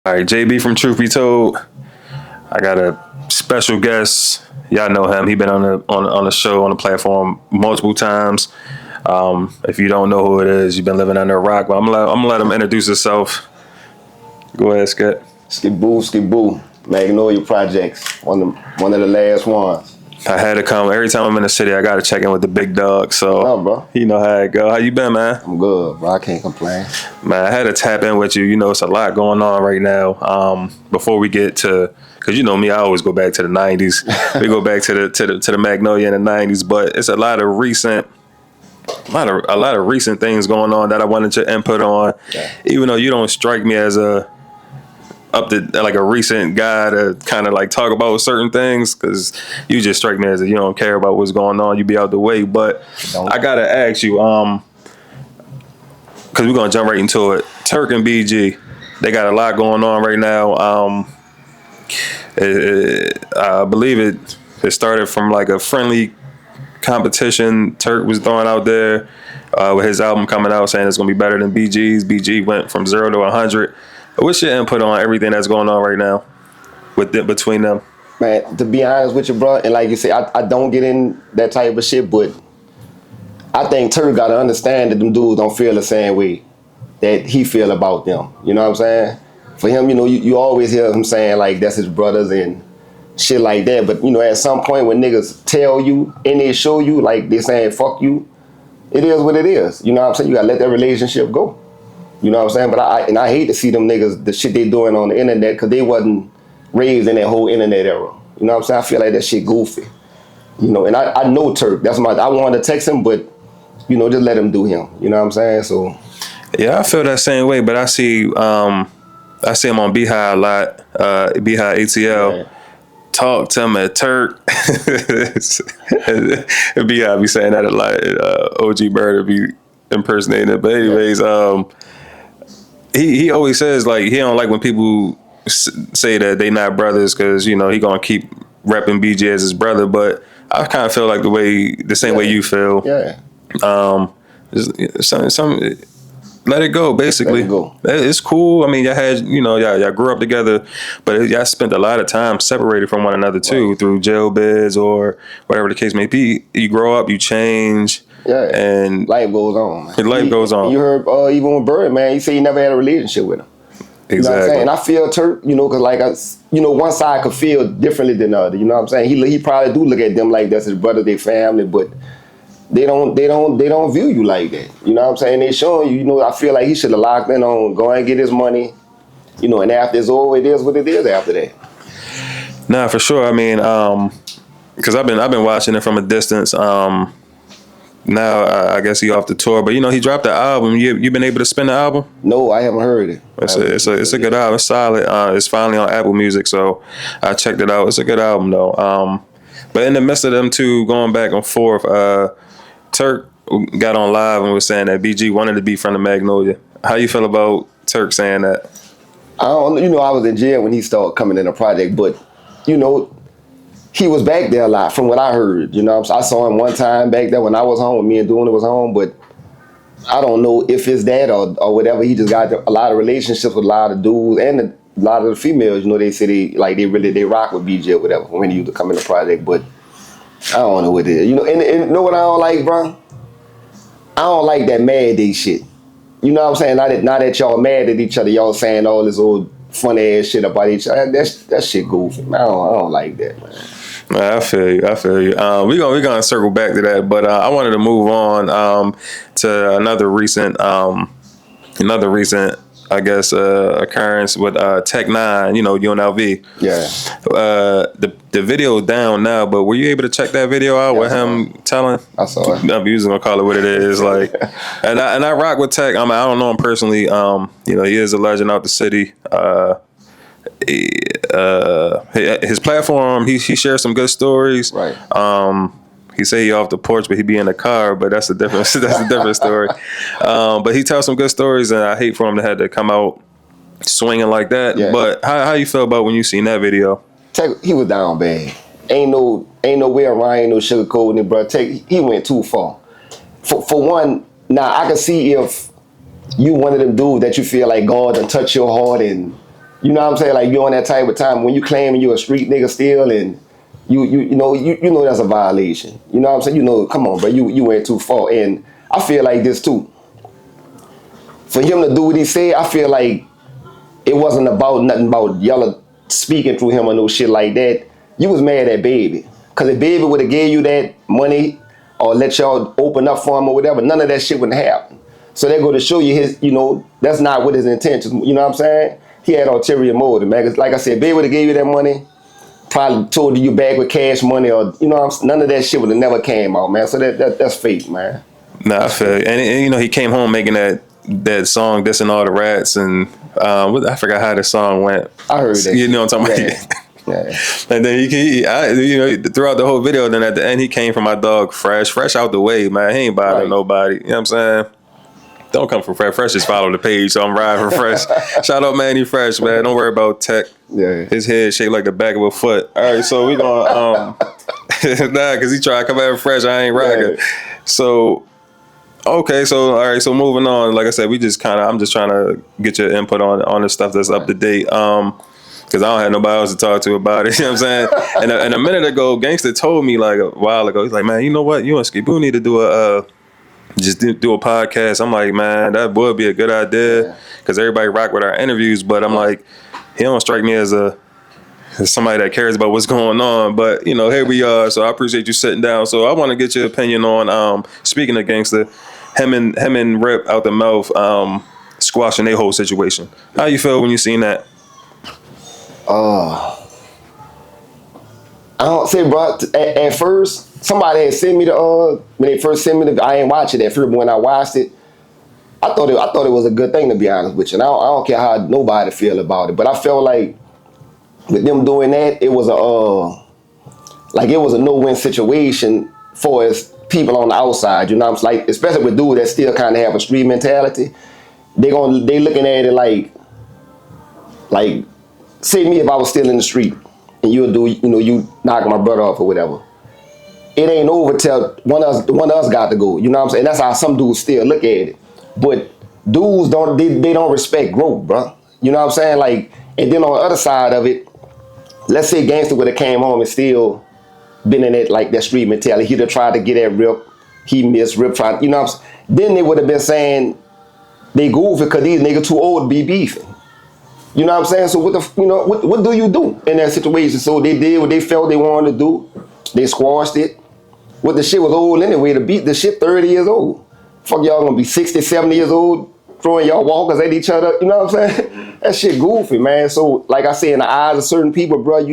All right, JB from Truth Be Told. I got a special guest. Y'all know him. He been on the show on the platform multiple times. If you don't know who it is, you've been living under a rock. But I'm gonna let him introduce himself. Go ahead, Skip. Skiboo. Magnolia Projects. One of the last ones. I had to come every time I'm in the city. I gotta check in with the big dog. So no, bro. You know how it go. How you been, man? I'm good, bro. I can't complain. Man, I had to tap in with you. You know, it's a lot going on right now. Before we get to, because you know me, I always go back to the '90s. We go back to the Magnolia in the '90s, but it's a lot of recent things going on that I wanted your input on. Yeah. Even though you don't strike me as a recent guy to kind of like talk about certain things, because you just strike me as you don't care about what's going on. You be out the way. But I gotta ask you, because we're gonna jump right into it. Turk and BG, they got a lot going on right now. I believe it started from like a friendly competition Turk was throwing out there with his album coming out, saying it's gonna be better than BG's. BG went from 0 to 100. What's your input on everything that's going on right now between them? Man, to be honest with you, bro, and like you say, I don't get in that type of shit, but I think Turk got to understand that them dudes don't feel the same way that he feel about them. You know what I'm saying? For him, you know, you always hear him saying like that's his brothers and shit like that, but you know, at some point when niggas tell you and they show you like they saying fuck you, it is what it is. You know what I'm saying? You got to let that relationship go. You know what I'm saying? But I hate to see them niggas, the shit they doing on the internet, because they wasn't raised in that whole internet era. You know what I'm saying? I feel like that shit goofy. You know, and I know Turk. I wanted to text him, but, you know, just let him do him. You know what I'm saying? So. Yeah, I feel that same way, but I see him on Beehive a lot, Beehive ATL. Yeah. Talk to him at Turk. Beehive be saying that a lot. OG Bird be impersonating it. But anyways, He always says like he don't like when people say that they not brothers, because you know he gonna keep repping BG as his brother. But I kind of feel like the same way you feel. Yeah. Some let it go. Basically, let it go. It's cool. I mean, y'all grew up together, but y'all spent a lot of time separated from one another too, right, through jail bids or whatever the case may be. You grow up, you change. Yeah, and life goes on. Man. Life goes on. You heard even with Bird, man, he said he never had a relationship with him. Exactly. You know what I'm saying? And I feel Turk, you know, because one side could feel differently than the other. You know what I'm saying? He probably do look at them like that's his brother, their family, but they don't view you like that. You know what I'm saying? They showing you, you know, I feel like he should have locked in on go and get his money, you know, and after it's over, it is what it is after that. Nah, for sure. I mean, because I've been watching it from a distance. Now I guess he off the tour, but you know he dropped the album. You been able to spin the album? No, I haven't heard it. It's a good album. It's solid. It's finally on Apple Music, so I checked it out. It's a good album though. But in the midst of them two going back and forth, Turk got on live and was saying that BG wanted to be from the Magnolia. How you feel about Turk saying that? I was in jail when he started coming in the project, but you know. He was back there a lot from what I heard. You know, I saw him one time back there when I was home, when me and Duna was home, but I don't know if it's that or whatever. He just got a lot of relationships with a lot of dudes and a lot of the females. You know, they say they rock with BG or whatever when he used to come in the project, but I don't know what it is. You know, and you know what I don't like, bro? I don't like that mad day shit. You know what I'm saying? Now that y'all mad at each other, y'all saying all this old funny ass shit about each other. That shit goofy. I don't like that, man. I feel you. We're gonna circle back to that, but I wanted to move on to another recent, I guess, occurrence with Tech Nine. You know, UNLV. Yeah. The video is down now, but were you able to check that video out with him telling? I saw it. I'm usually gonna call it what it is, like, and I rock with Tech. I mean, I don't know him personally. You know, he is a legend out the city. His platform, he shares some good stories. Right. He say he off the porch, but he be in the car. But that's a different story. But he tells some good stories, and I hate for him to have to come out swinging like that. Yeah. But how you feel about when you seen that video? He was down bad. Ain't no way around. Ain't no sugarcoating it, bro. He went too far. For one, now I can see if you one of them dudes that you feel like God done touch your heart and You know what I'm saying? Like you on that type of time when you claiming you a street nigga still, and you know that's a violation. You know what I'm saying? You know, come on, bro, you went too far. And I feel like this too. For him to do what he said, I feel like it wasn't about nothing about y'all speaking through him or no shit like that. You was mad at Baby. Cause if Baby would have gave you that money or let y'all open up for him or whatever, none of that shit wouldn't happen. So they go to show you his, that's not what his intentions. You know what I'm saying? He had ulterior motive, man. 'Cause like I said, Baby would have gave you that money, probably told you back with cash money, or none of that shit would have never came out, man. So that's fake, man. Nah, I feel you. And he came home making that song, dissing all the rats, and I forgot how the song went. I heard that. You know what I'm talking about? Yeah. And then throughout the whole video, then at the end he came from my dog Fresh out the way, man. He ain't bothering nobody. You know what I'm saying? Don't come from Fresh. Fresh just follow the page, so I'm riding for Fresh. Shout out Manny Fresh, man. Don't worry about Tech. Yeah. His head shaped like the back of a foot. All right, so we gonna because he tried to come at Fresh. I ain't rocking. Yeah. So okay, so all right, so moving on. Like I said, I'm just trying to get your input on the stuff that's up to date. Because I don't have nobody else to talk to about it. You know what I'm saying? And a minute ago, Gangsta told me like a while ago, he's like, man, you know what? You and Skiboo need to do a podcast. I'm like, man, that would be a good idea because everybody rock with our interviews. But I'm like, he don't strike me as somebody that cares about what's going on. But here we are. So I appreciate you sitting down. So I want to get your opinion on speaking of Gangsta, him and Rip out the mouth squashing their whole situation. How you feel when you seen that? I don't say, bro. At first, somebody had sent me when they first sent me I ain't watch it at first, but when I watched it, I thought it was a good thing, to be honest with you. And I don't care how nobody feel about it, but I felt like with them doing that, it was a no-win situation for us people on the outside. You know what I'm saying? Like, especially with dudes that still kind of have a street mentality, they looking at it like. Say me if I was still in the street and you knocking my brother off or whatever. It ain't over till one of us got to go. You know what I'm saying? That's how some dudes still look at it. But dudes they don't respect growth, bro. You know what I'm saying? Like, and then on the other side of it, let's say Gangsta would have came home and still been in that street mentality. He'd have tried to get at Rip. He missed Rip trying, you know what I'm saying? Then they would have been saying they goofy because these niggas too old to be beefing. You know what I'm saying? So what do you do in that situation? So they did what they felt they wanted to do. They squashed it. What the shit was old anyway. The shit 30 years old. Fuck, y'all gonna be 60, 70 years old throwing y'all walkers at each other. You know what I'm saying? That shit goofy, man. So like I say, in the eyes of certain people, bro,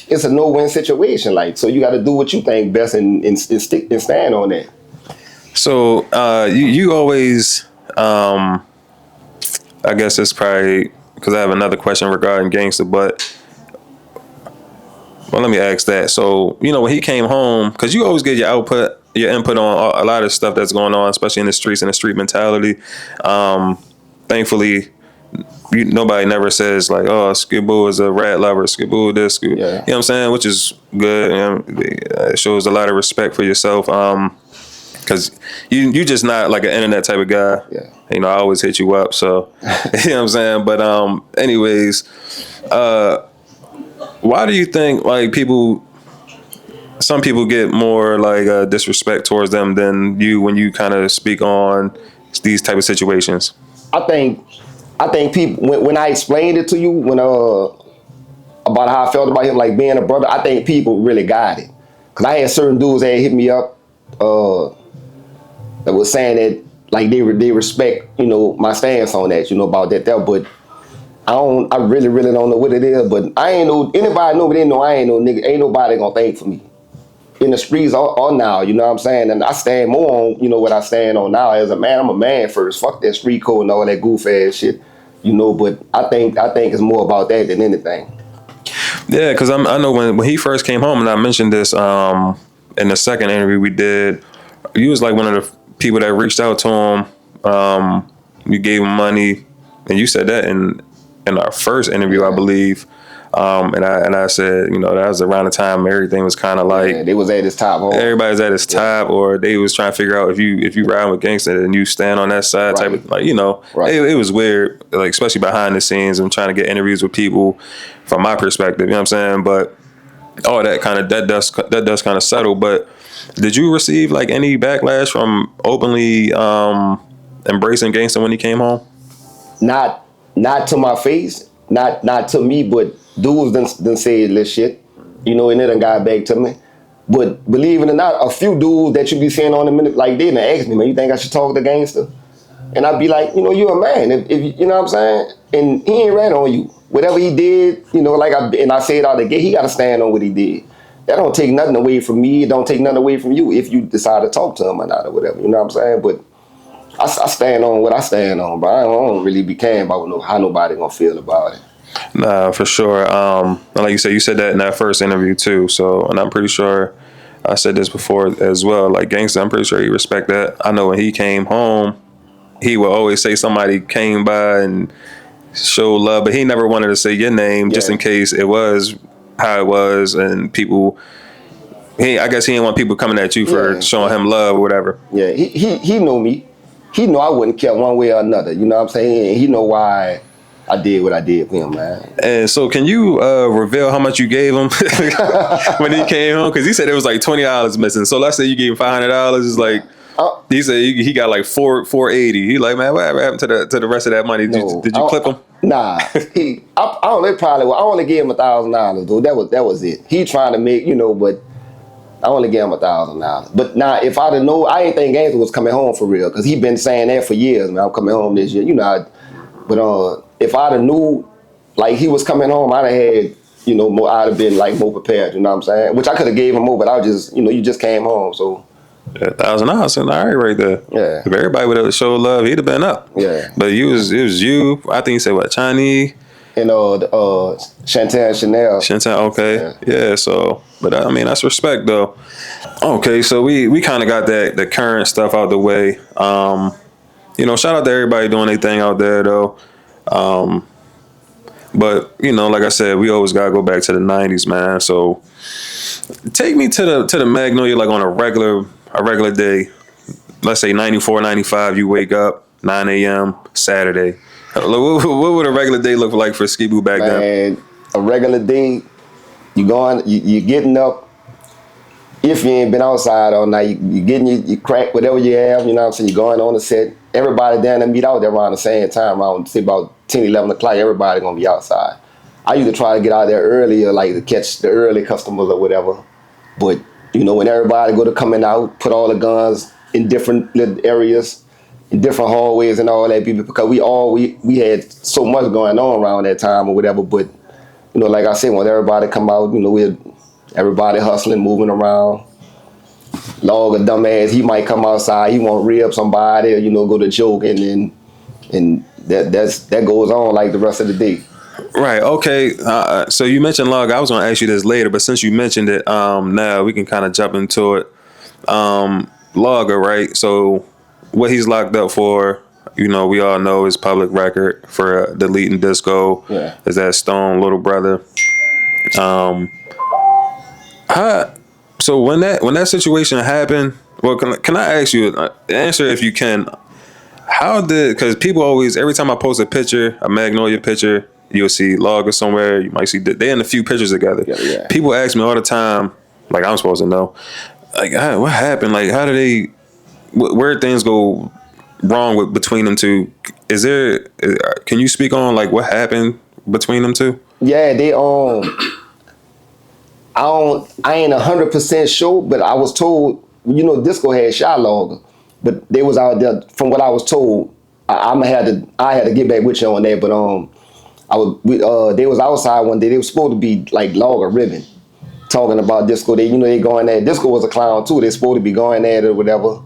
it's a no-win situation. Like, so you got to do what you think best and stick and stand on that. So you always, I guess it's probably. Because I have another question regarding Gangsta, but let me ask that. So, when he came home, because you always get your input on a lot of stuff that's going on, especially in the streets and the street mentality. Thankfully, nobody never says like, "Oh, Skiboo is a rat lover, Skiboo this, Skiboo." Yeah. You know what I'm saying? Which is good. It shows a lot of respect for yourself. Because you just not like an internet type of guy. Yeah. I always hit you up, so you know what I'm saying. But anyways, why do you think like some people get more like disrespect towards them than you when you kind of speak on these type of situations? I think people when I explained it to you about how I felt about him like being a brother, I think people really got it. Cause I had certain dudes that hit me up that was saying that like they respect, my stance on that, about that. But I really don't know what it is. But I ain't know, anybody know, but they know I ain't no nigga. Ain't nobody gonna think for me in the streets or now. You know what I'm saying? And I stand more on, what I stand on now as a man. I'm a man first. Fuck that street code and all that goof ass shit. But I think it's more about that than anything. Yeah, because I know when he first came home, and I mentioned this in the second interview we did. You was like one of the people that reached out to him. You gave him money, and you said that in our first interview, I believe. And I said, that was around the time everything was kind of like, yeah, they was at his top. everybody's at his top, or they was trying to figure out if you ride with gangster and you stand on that side type of, like, Right. it was weird, like, especially behind the scenes and trying to get interviews with people from my perspective, you know what I'm saying? But all that does kind of settle. But did you receive like any backlash from openly embracing gangster when he came home? Not to my face, not to me, but dudes done said this shit, and it done got back to me. But believe it or not, a few dudes that you be seeing on the minute, like they done ask me, man, you think I should talk to gangster? And I'd be like, you're a man, if you know what I'm saying? And he ain't ran on you. Whatever he did, I said out the gate, he got to stand on what he did. That don't take nothing away from me. It don't take nothing away from you if you decide to talk to him or not or whatever. You know what I'm saying? But I stand on what I stand on, bro. I don't really be caring about how nobody gonna feel about it. Nah, for sure. Like you said that in that first interview too. So, and I'm pretty sure I said this before as well. Like gangsta, I'm pretty sure he respect that. I know when he came home, he would always say somebody came by and showed love, but he never wanted to say your name just in case it was how it was, and people. I guess he didn't want people coming at you for showing him love or whatever. Yeah, he know me. He know I wouldn't care one way or another. You know what I'm saying? And he know why I did what I did for him, man. And so, can you reveal how much you gave him when he came home? Because he said it was like $20 missing. So let's say you gave him $500. It's like he said he got like $480. He like, man, whatever happened to the rest of that money? Did you clip him? Nah, I only gave him $1,000, dude. That was it. He trying to make, but I only gave him $1,000. But now, if I'd have known, I ain't think Gangster was coming home for real, because he been saying that for years, man. I'm coming home this year, But if I'd have knew, like, he was coming home, I'd have had, more. I'd have been like more prepared. You know what I'm saying? Which I could have gave him more, but I was just, you just came home, so. Yeah, $1,000, all right, right there. Yeah. If everybody would have showed love, he'd have been up. Yeah. But it was you. I think he said what, Chinese. And Chantel. Okay. Yeah. So, but I mean, that's respect though. Okay, so we kind of got the current stuff out the way. Shout out to everybody doing their thing out there though. But like I said, we always gotta go back to the '90s, man. So take me to the Magnolia, like on a regular day. Let's say 94, 95. You wake up 9 a.m. Saturday. What would a regular day look like for Ski-Boo back then? Man, a regular day, you getting up. If you ain't been outside all night, you getting your crack, whatever you have, you know what I'm saying? You're going on the set. Everybody down there meet out there around the same time, around say about 10, 11 o'clock, everybody gonna be outside. I used to try to get out there earlier, like to catch the early customers or whatever. But, when everybody go to coming out, put all the guns in different little areas, in different hallways and all that, because we had so much going on around that time or whatever. But, like I said, when everybody come out, everybody hustling, moving around. Log a dumbass, he might come outside, he want to rib somebody, or go to joke, and that goes on like the rest of the day. Right. Okay. So you mentioned Log. I was going to ask you this later, but since you mentioned it, now we can kind of jump into it. Logger, right? So what he's locked up for, we all know is public record for deleting disco. Yeah. Is that Stone little brother? So when that situation happened, well, can I ask you answer if you can? Because people always, every time I post a Magnolia picture, you'll see Logger somewhere. You might see they in a few pictures together. Yeah. People ask me all the time, like I'm supposed to know, like what happened? Like how do where things go wrong between them two? Can you speak on like what happened between them two? Yeah, they I ain't 100% sure, but I was told, Disco had shot Logger, but they was out there. From what I was told, I had to get back with you on that. But they was outside one day. They was supposed to be like Logger ribbon, talking about Disco. They going there. Disco was a clown too. They supposed to be going at it or whatever.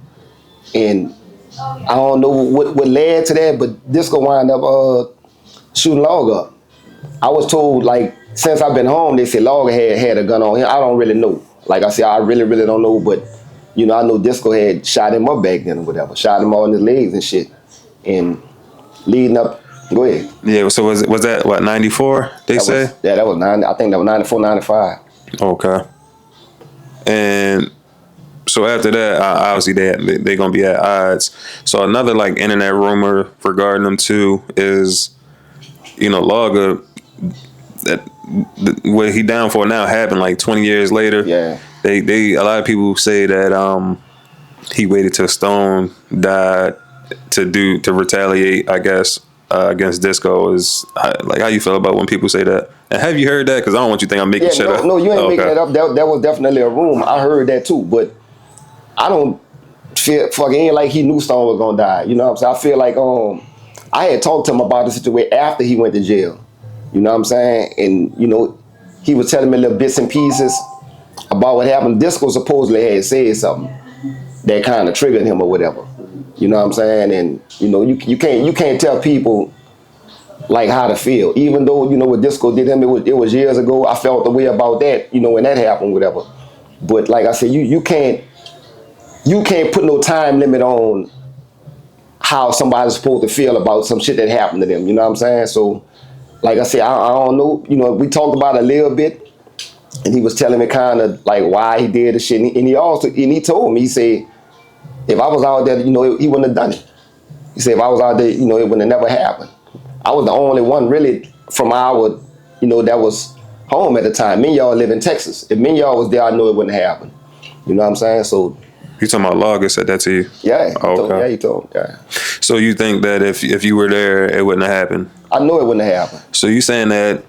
And I don't know what led to that, but Disco wound up shooting Logger up. I was told, like, since I've been home, they said Logger had a gun on him. I don't really know. Like I said, I really, really don't know. But, I know Disco had shot him up back then or whatever. Shot him all in his legs and shit. And leading up Go ahead. Yeah. So was that what 94? They say. That was 90. I think that was 94, 95. Okay. And so after that, obviously they gonna be at odds. So another like internet rumor regarding them too is, Logger, that what he down for now happened like 20 years later. Yeah. They a lot of people say that he waited till Stone died to retaliate, I guess, against Disco. Is like, how you feel about when people say that? And have you heard that? Because I don't want you to think I'm making shit up. No, you ain't making that up. That was definitely a rumor. I heard that too, but I don't feel fucking ain't like he knew Stone was gonna die. You know what I'm saying? I feel like I had talked to him about the situation after he went to jail. You know what I'm saying? And he was telling me little bits and pieces about what happened. Disco supposedly had said something that kind of triggered him or whatever. You know what I'm saying? And you can't tell people like how to feel. Even though what Disco did him, it was years ago. I felt the way about that. When that happened, whatever. But like I said, you can't put no time limit on how somebody's supposed to feel about some shit that happened to them. You know what I'm saying? So, like I said, I don't know. We talked about it a little bit, and he was telling me kind of like why he did the shit. And he told me, he said, if I was out there, he wouldn't have done it. He said, if I was out there, it would have never happened. I was the only one really from our, that was home at the time. Me and y'all live in Texas. If me and y'all was there, I know it wouldn't happen. You know what I'm saying? So. You talking about Logger said that to you? Yeah. Okay. He told me. Yeah. So you think that if you were there, it wouldn't have happened? I know it wouldn't have happened. So you saying that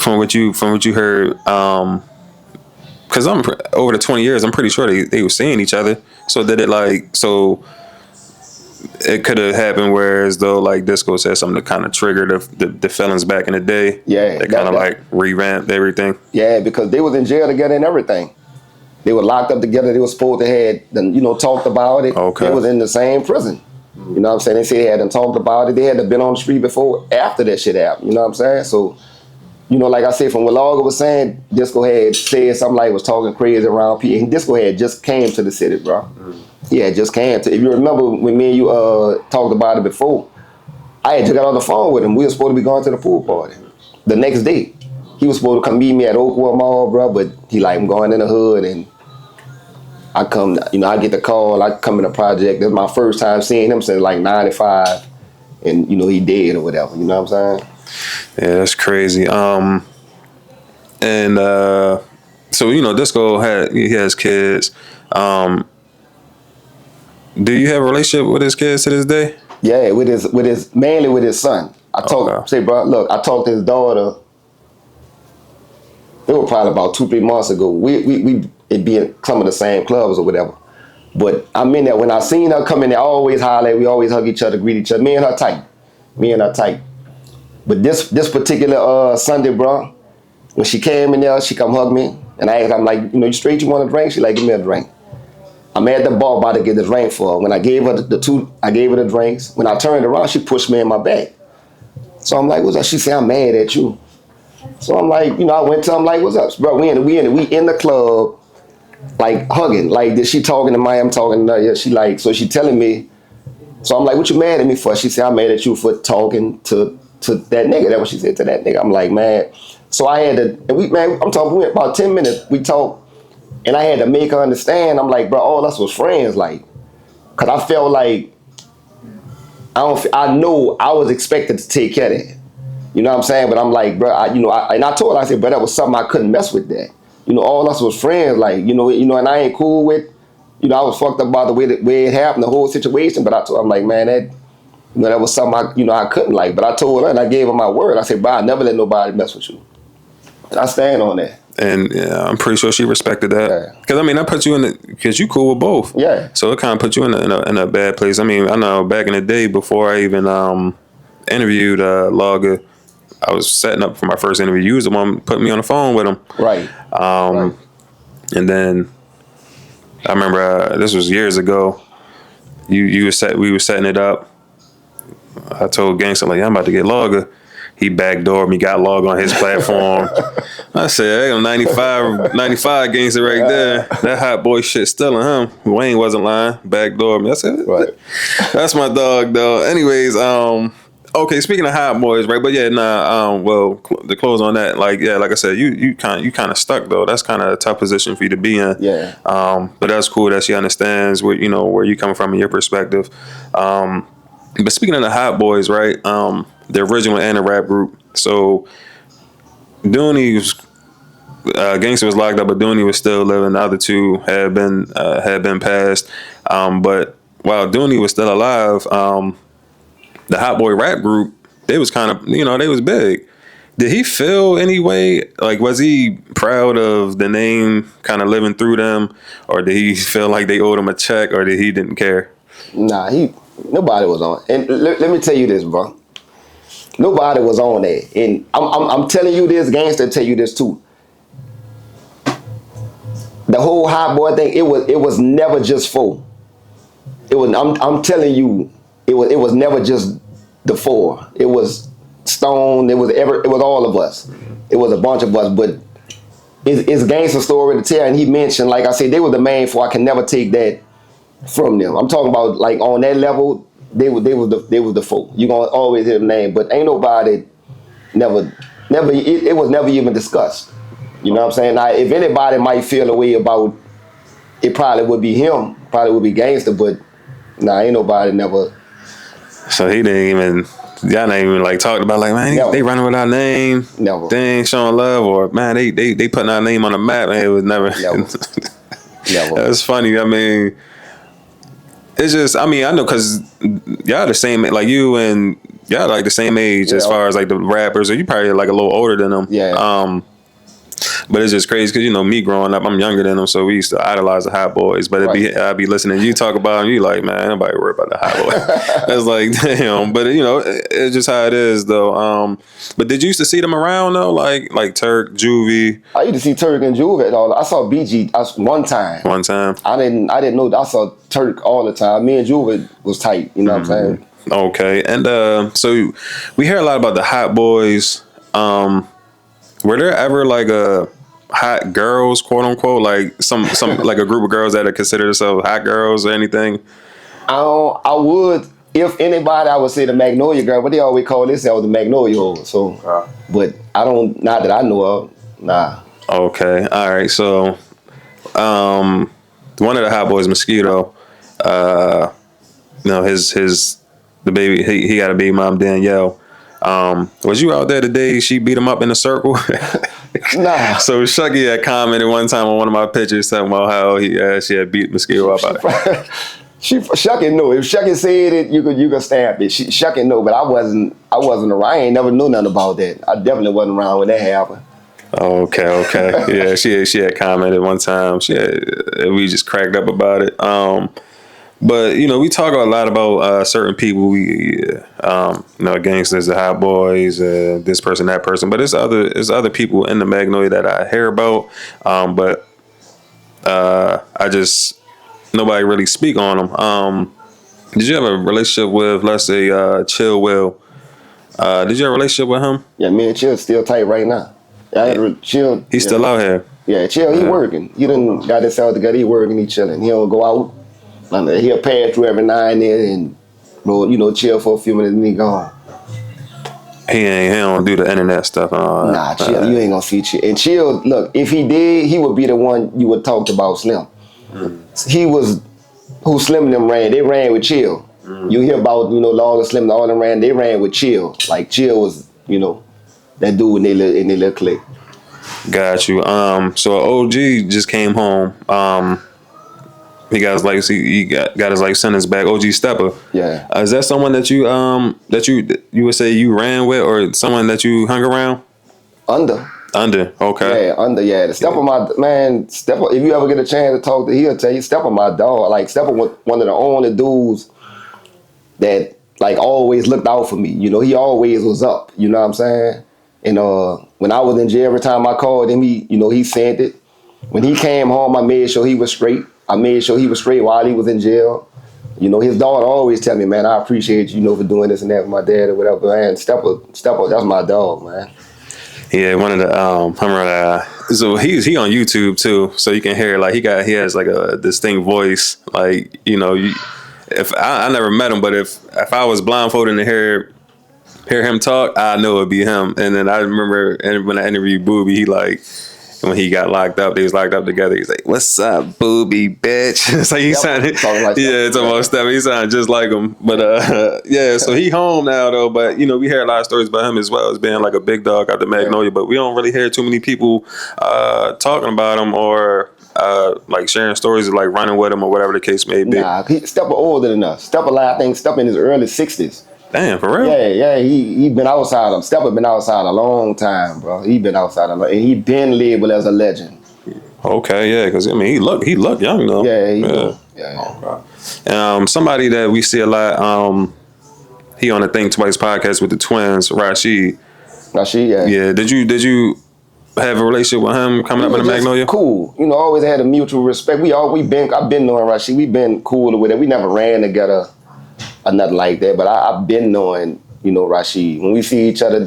from what you heard, because I'm over the 20 years, I'm pretty sure they were seeing each other. So did it it could have happened whereas though like Disco said something to kind of trigger the feelings back in the day. Yeah. They kind of like revamped everything. Yeah, because they was in jail together and everything. They were locked up together. They were supposed to had talked about it. Okay. They was in the same prison. You know what I'm saying? They said they hadn't talked about it. They had been on the street before, after that shit happened. You know what I'm saying? So, like I said, from what Logger was saying, Disco had said something like was talking crazy around people. And Disco had just came to the city, bro. He had just came to. If you remember when me and you talked about it before, I had just got on the phone with him. We were supposed to be going to the pool party the next day. He was supposed to come meet me at Oakwood Mall, bro, but he like, I'm going in the hood, and I come, I get the call, I come in the project. That's my first time seeing him since like 95, and he dead or whatever. You know what I'm saying? Yeah, that's crazy. And so Disco has kids. Do you have a relationship with his kids to this day? Yeah, mainly with his son. I talked, say, bro, look, I talked to his daughter. It was probably about 2-3 months ago. It be in some of the same clubs or whatever. But I'm in there. When I seen her come in there, I always holler. We always hug each other, greet each other. Me and her tight. But this particular Sunday, bro, when she came in there, she come hug me, and I asked her, I'm like, you straight? You want a drink? She like, give me a drink. I'm at the bar about to get the drink for her. When I gave her I gave her the drinks. When I turned around, she pushed me in my back. So I'm like, what's up? She said, I'm mad at you. So I'm like, I went to him like, what's up, bro? We in the club, like hugging. Like, did she talking to me? I'm talking to her. Yeah, she like, so she telling me. So I'm like, what you mad at me for? She said, I'm mad at you for talking to that nigga. That's what she said, to that nigga. I'm like, man. So I had to, and we went about 10 minutes. We talked, and I had to make her understand. I'm like, bro, all us was friends, like, cause I felt like I know I was expected to take care of that. You know what I'm saying? But I'm like, bro, and I told her, I said, bro, that was something I couldn't mess with that. All us was friends, like, and I ain't cool with, I was fucked up about the way it happened, the whole situation. But I told her, I'm like, man, that was something I couldn't like. But I told her, and I gave her my word. I said, bro, I never let nobody mess with you. And I stand on that. And yeah, I'm pretty sure she respected that. Because I put you in because you cool with both. Yeah. So it kind of put you in a bad place. I know back in the day before I even interviewed Logger, I was setting up for my first interview. You was the one putting me on the phone with him. Right. Right. And then I remember this was years ago. We were setting it up. I told Gangsta, like, I'm about to get Logger. He backdoored me, got Logger on his platform. I said, hey, I'm 95 Gangsta right there. That hot boy shit still in him. Wayne wasn't lying. Backdoored me. I said, right. That's my dog, though. Anyways, Okay, speaking of hot boys, right? But yeah, nah. Well, the close on that, like, yeah, like I said, you kind of stuck though. That's kind of a tough position for you to be in. Yeah. But that's cool that she understands where where you come from in your perspective. But speaking of the hot boys, right? The original and the rap group. So Dooney was Gangsta was locked up, but Dooney was still living. The other two had been passed. But while Dooney was still alive, the Hot Boy rap group, they was kind of they was big. Did he feel any way? Like, was he proud of the name kind of living through them, or did he feel like they owed him a check, or did he didn't care? Nah, nobody was on. And let me tell you this, bro. Nobody was on that. And I'm telling you this, Gangsta tell you this too. The whole Hot Boy thing, it was never just four. It was I'm telling you, it was never just the four. It was Stone, it was all of us. It was a bunch of us, but it's Gangsta story to tell. And he mentioned, like I said, they were the main four. I can never take that from them. I'm talking about like on that level, they was the four. You gonna always hear the name, but ain't nobody it was never even discussed. You know what I'm saying? Now, if anybody might feel a way about it, probably would be him, probably would be Gangsta, but nah, ain't nobody never. So he didn't even. Y'all not even like talked about like, man, they running with our name. Never. They ain't showing love, or man, they putting our name on the map, and it was never. Never. Never. That's funny. I mean, it's just, I mean, I know because y'all the same, like you and y'all like the same age as far as like the rappers, or you probably like a little older than them. Yeah. But it's just crazy because me growing up, I'm younger than them, so we used to idolize the Hot Boys. But I'd be listening to you talk about them, you like, man, nobody worry about the Hot Boys. It's like, damn. But it's just how it is, though. But did you used to see them around though, like Turk, Juvie? I used to see Turk and Juvie at all. I saw BG one time. One time. I didn't know. I saw Turk all the time. Me and Juvie was tight. You know what I'm saying? Okay, and so we hear a lot about the Hot Boys. Were there ever like a hot girls, quote unquote, like some like a group of girls that are considered themselves hot girls or anything? I would, if anybody, I would say the Magnolia girl, but they always call themselves the Magnolia hoes. So, but I don't, not that I know of. Nah. Okay, all right. So, one of the Hot Boys, Mosquito, the baby, he got a baby mom, Danielle. Was you out there the day she beat him up in a circle? Nah. So Shucky had commented one time on one of my pictures talking about how she had beat Mosquito up. Shucky knew. If Shucky said it, you could stamp it. Shucky knew, but I wasn't around. I ain't never knew nothing about that. I definitely wasn't around when that happened. Okay. Yeah, she had commented one time. We just cracked up about it. But we talk a lot about certain people. We gangsters, the Hot Boys, this person, that person. But there's other people in the Magnolia that I hear about. But I just nobody really speak on them. Did you have a relationship with, let's say, Chill Will? Did you have a relationship with him? Yeah, me and Chill still tight right now. Chill. He's still out here. Yeah, Chill. He working. He done got himself together. He working. He chilling. He don't go out. He'll pass through every now and then and chill for a few minutes and he gone. He don't do the internet stuff. Nah, Chill, you ain't gonna see Chill. And Chill, look, if he did, he would be the one you would talk about Slim. He was who Slim and them ran. They ran with Chill. You hear about, Lawless, Slim, all them ran. They ran with Chill. Like Chill was, that dude in their little clique. Got you. So OG just came home. He got his life. He got his life sentence back. OG Stepper. Yeah. Is that someone that you you would say you ran with, or someone that you hung around? Under. Okay. Yeah, Under. Yeah. The Stepper, my man. Stepper. If you ever get a chance to talk to, he'll tell you Stepper, my dog. Like Stepper was one of the only dudes that like always looked out for me. He always was up. You know what I'm saying? And when I was in jail, every time I called him, he sent it. When he came home, I made sure he was straight. I made sure he was straight while he was in jail. His daughter always tell me, man, I appreciate you, for doing this and that with my dad or whatever. Man, Stepper, that's my dog, man. Yeah, one of the so he on YouTube too, so you can hear like he has like a distinct voice. Like if I never met him, but if I was blindfolded and hear hear him talk, I know it'd be him. And then I remember when I interviewed Booby, he like, when he got locked up, they was locked up together. He's like, "What's up, Booby, bitch?" It's like he sounded, like yeah, it's almost Steph. He sounded just like him. But yeah, so he home now though. But you know, we hear a lot of stories about him as well as being like a big dog out the Magnolia. But we don't really hear too many people talking about him or like sharing stories of like running with him or whatever the case may be. Nah, Stepper older than us. Stepper, like, I think Stepper in his early 60s. Damn, for real? Yeah, he been outside. Stepper been outside a long time, bro. He been outside a long, and he been labeled as a legend. Okay, yeah, because I mean he looked young though. Yeah. Okay. Somebody that we see a lot. He on the Think Twice podcast with the twins, Rashid. Yeah. Yeah. Did you have a relationship with him coming up in the Magnolia? Cool. You know, always had a mutual respect. I've been knowing Rashid. We been cool with it. We never ran together or nothing like that. But I've been knowing, you know, Rashid. When we see each other,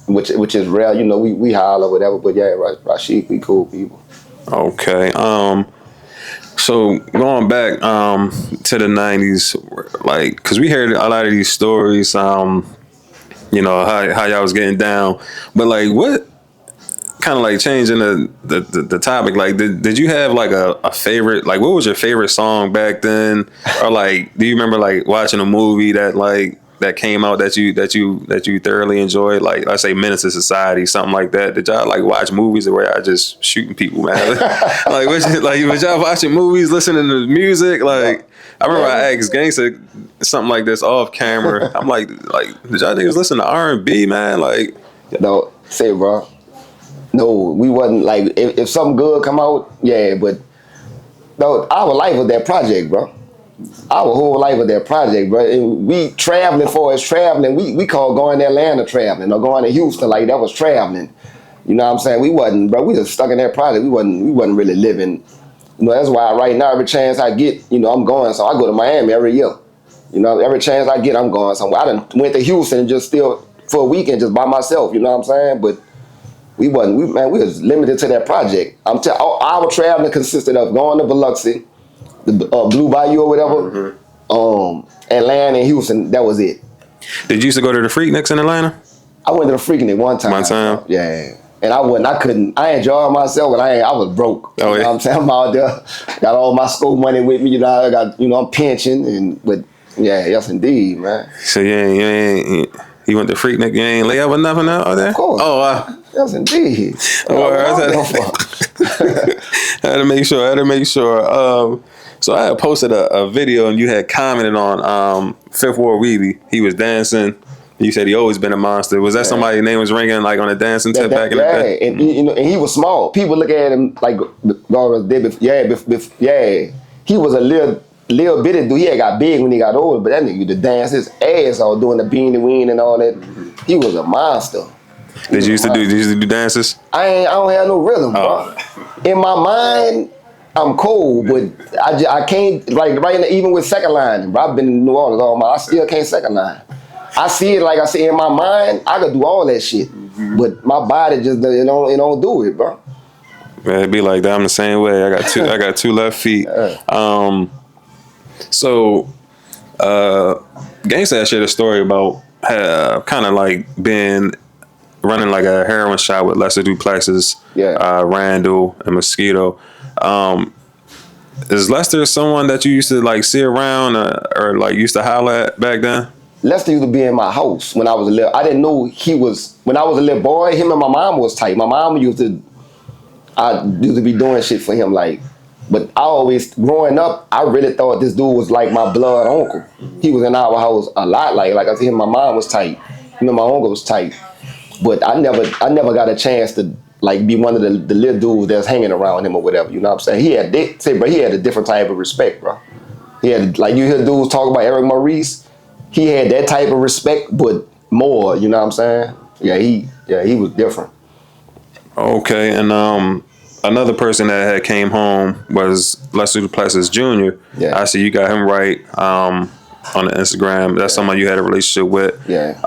which is rare, you know, we holler or whatever. But yeah, Rashid, we cool people. Okay. So going back to the 90s, like, because we heard a lot of these stories, you know, how y'all was getting down. But like, what kind of like changing the topic, like did you have like a favorite, like what was your favorite song back then, or like do you remember like watching a movie that came out that you thoroughly enjoyed, like let's say Menace to Society, something like that? Did y'all like watch movies where y'all just shooting people, man? Like was y'all watching movies, listening to music? Like I remember I asked Gangsta something like this off camera. I'm like did y'all niggas listen to R&B, man? Like no, say bro. No, we wasn't like if something good come out, yeah, but no, our life was that project, bro. Our whole life was that project, bro. And we traveling for us traveling. We call going to Atlanta traveling or going to Houston, like that was traveling. You know what I'm saying? We wasn't, bro. We just stuck in that project. We wasn't really living. You know, that's why right now every chance I get, you know, I'm going. So I go to Miami every year. You know, every chance I get, I'm going somewhere. I done went to Houston just still for a weekend just by myself. You know what I'm saying? But we was limited to that project. Our traveling consisted of going to Biloxi, the Blue Bayou or whatever, Atlanta and Houston. That was it. did you used to go to the Freaknicks in Atlanta? I went to the Freaknik one time. One time? Yeah. And I enjoyed myself, but I was broke. Oh, you know what I'm saying? I'm out there, got all my school money with me, you know, I got, you know, I'm pension but yeah, yes indeed, man. So you went to Freaknik, you ain't lay up with nothing out there? Of course. Oh, yes indeed. I had to make sure. So I had posted a video and you had commented on Fifth Ward Weebie. He was dancing. You said he always been a monster. Was that somebody's name was ringing like on a dancing tip back in the day? And you know, and he was small. People look at him like, he was a little bitty dude. He had got big when he got older, but that nigga used to dance his ass off doing the beanie wean and all that. He was a monster. Did you used to do dances? I don't have no rhythm, bro. In my mind, I'm cold, but I can't, like right now, even with second line, bro. I've been in New Orleans all my, I still can't second line. I see it like I say in my mind, I could do all that shit, but my body just it don't do it, bro. Man, it be like that. I'm the same way. I got two left feet. So, Gangsta shared a story about kind of like being running like a heroin shop with Lester Duplexes, Randall, and Mosquito. Is Lester someone that you used to like see around or like used to holler at back then? Lester used to be in my house when I was a little. I didn't know he was, when I was a little boy, him and my mom was tight. My mom used to be doing shit for him, like, but I always, growing up, I really thought this dude was like my blood uncle. He was in our house a lot, like I said, my mom was tight. Him and my uncle was tight. But I never got a chance to like be one of the little dudes that's hanging around him or whatever, you know what I'm saying? He had a different type of respect, bro. He had, like you hear dudes talk about Eric Maurice, he had that type of respect, but more, you know what I'm saying? He was different. Okay, and another person that had came home was Lester Duplessis Jr. Yeah. I see you got him right on the Instagram. That's someone you had a relationship with. Yeah.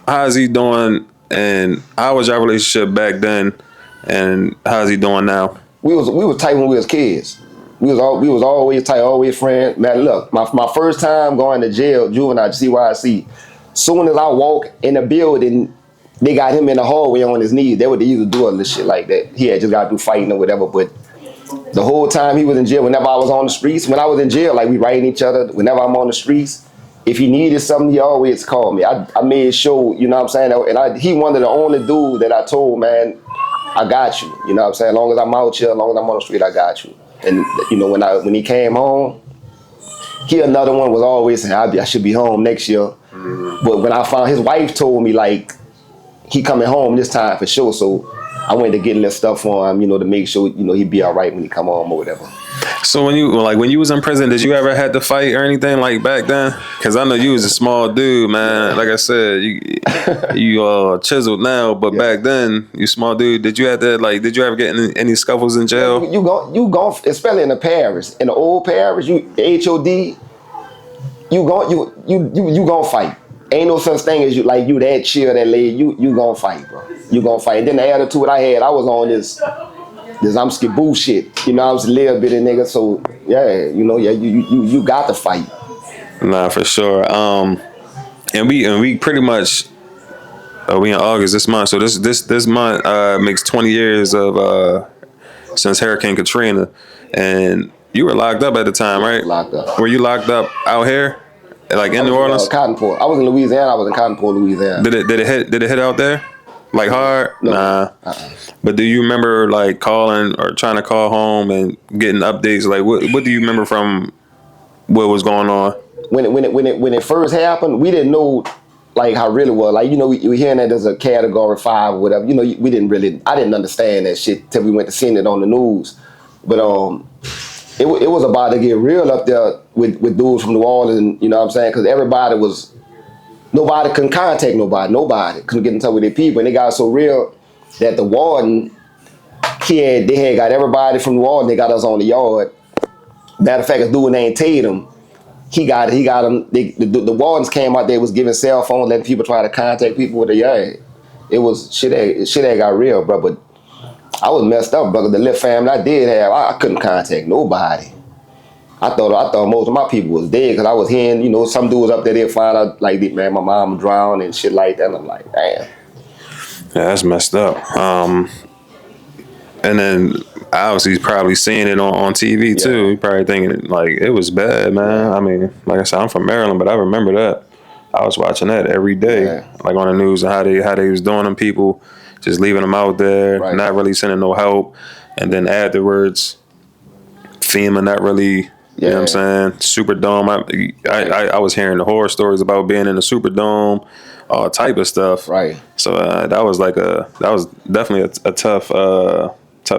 How's he doing, and how was your relationship back then, and how's he doing now? We was tight when we was kids. We was always tight, always friends. Man, look, my first time going to jail, juvenile, CYC, Soon as I walk in the building, they got him in the hallway on his knees. They would either do all this shit like that. He had just got through fighting or whatever. But the whole time he was in jail, whenever I was on the streets, when I was in jail, like we writing each other, whenever I'm on the streets, if he needed something, he always called me. I made sure, you know what I'm saying? And he one of the only dudes that I told, man, I got you. You know what I'm saying? As long as I'm out here, as long as I'm on the street, I got you. And, you know, when he came home, he another one was always saying, I should be home next year. But when I found, his wife told me, like, he coming home this time for sure. So I went to get a little stuff for him, you know, to make sure, you know, he'd be all right when he come home or whatever. So when you was in prison, did you ever had to fight or anything like back then? Because I know you was a small dude, man. Like I said, you chiseled now, but back then you small dude. Did you ever get in any scuffles in jail? You go, especially in the parish, in the old parish, the HOD, you gonna fight. Ain't no such thing as you that chill, that lady. You gonna fight, bro. You gonna fight. And then the attitude I had, I was on this I'm scared bullshit. You know, I was a little bit of nigga. So yeah, you know, yeah, you got to fight. Nah, for sure. And we pretty much we in August this month. So this month makes 20 years of since Hurricane Katrina, and you were locked up at the time, right? Locked up. Were you locked up out here, like in New Orleans? Cottonport. I was in Louisiana. I was in Cottonport, Louisiana. Did it hit out there? Like hard? No. Nah. But do you remember like calling or trying to call home and getting updates? Like what do you remember from what was going on? When it first happened, we didn't know like how really was. Like, you know, we hearing that there's a category 5 or whatever. You know, I didn't understand that shit till we went to seeing it on the news. But it was about to get real up there with dudes from New Orleans, you know what I'm saying? Because nobody couldn't contact nobody couldn't get in touch with their people, and it got so real that the warden, they had got everybody from New Orleans. They got us on the yard. Matter of fact, a dude named Tatum, he got him. The wardens came out there, was giving cell phones, letting people try to contact people with the yard. It was shit had got real, bro. But I was messed up, brother. The little family I did have, I couldn't contact nobody. I thought most of my people was dead because I was hearing, you know, some dudes up there, they'd find out, like, man, my mom drowned and shit like that. And I'm like, damn. Yeah, that's messed up. And then obviously he's probably seeing it on TV too. He probably thinking like it was bad, man. I mean, like I said, I'm from Maryland, but I remember that. I was watching that every day, like on the news, and how they was doing them people, just leaving them out there, not really sending no help, and then afterwards, FEMA not really. You know what I'm saying? Superdome. I was hearing the horror stories about being in the Superdome, all type of stuff. Right. So that was definitely a tough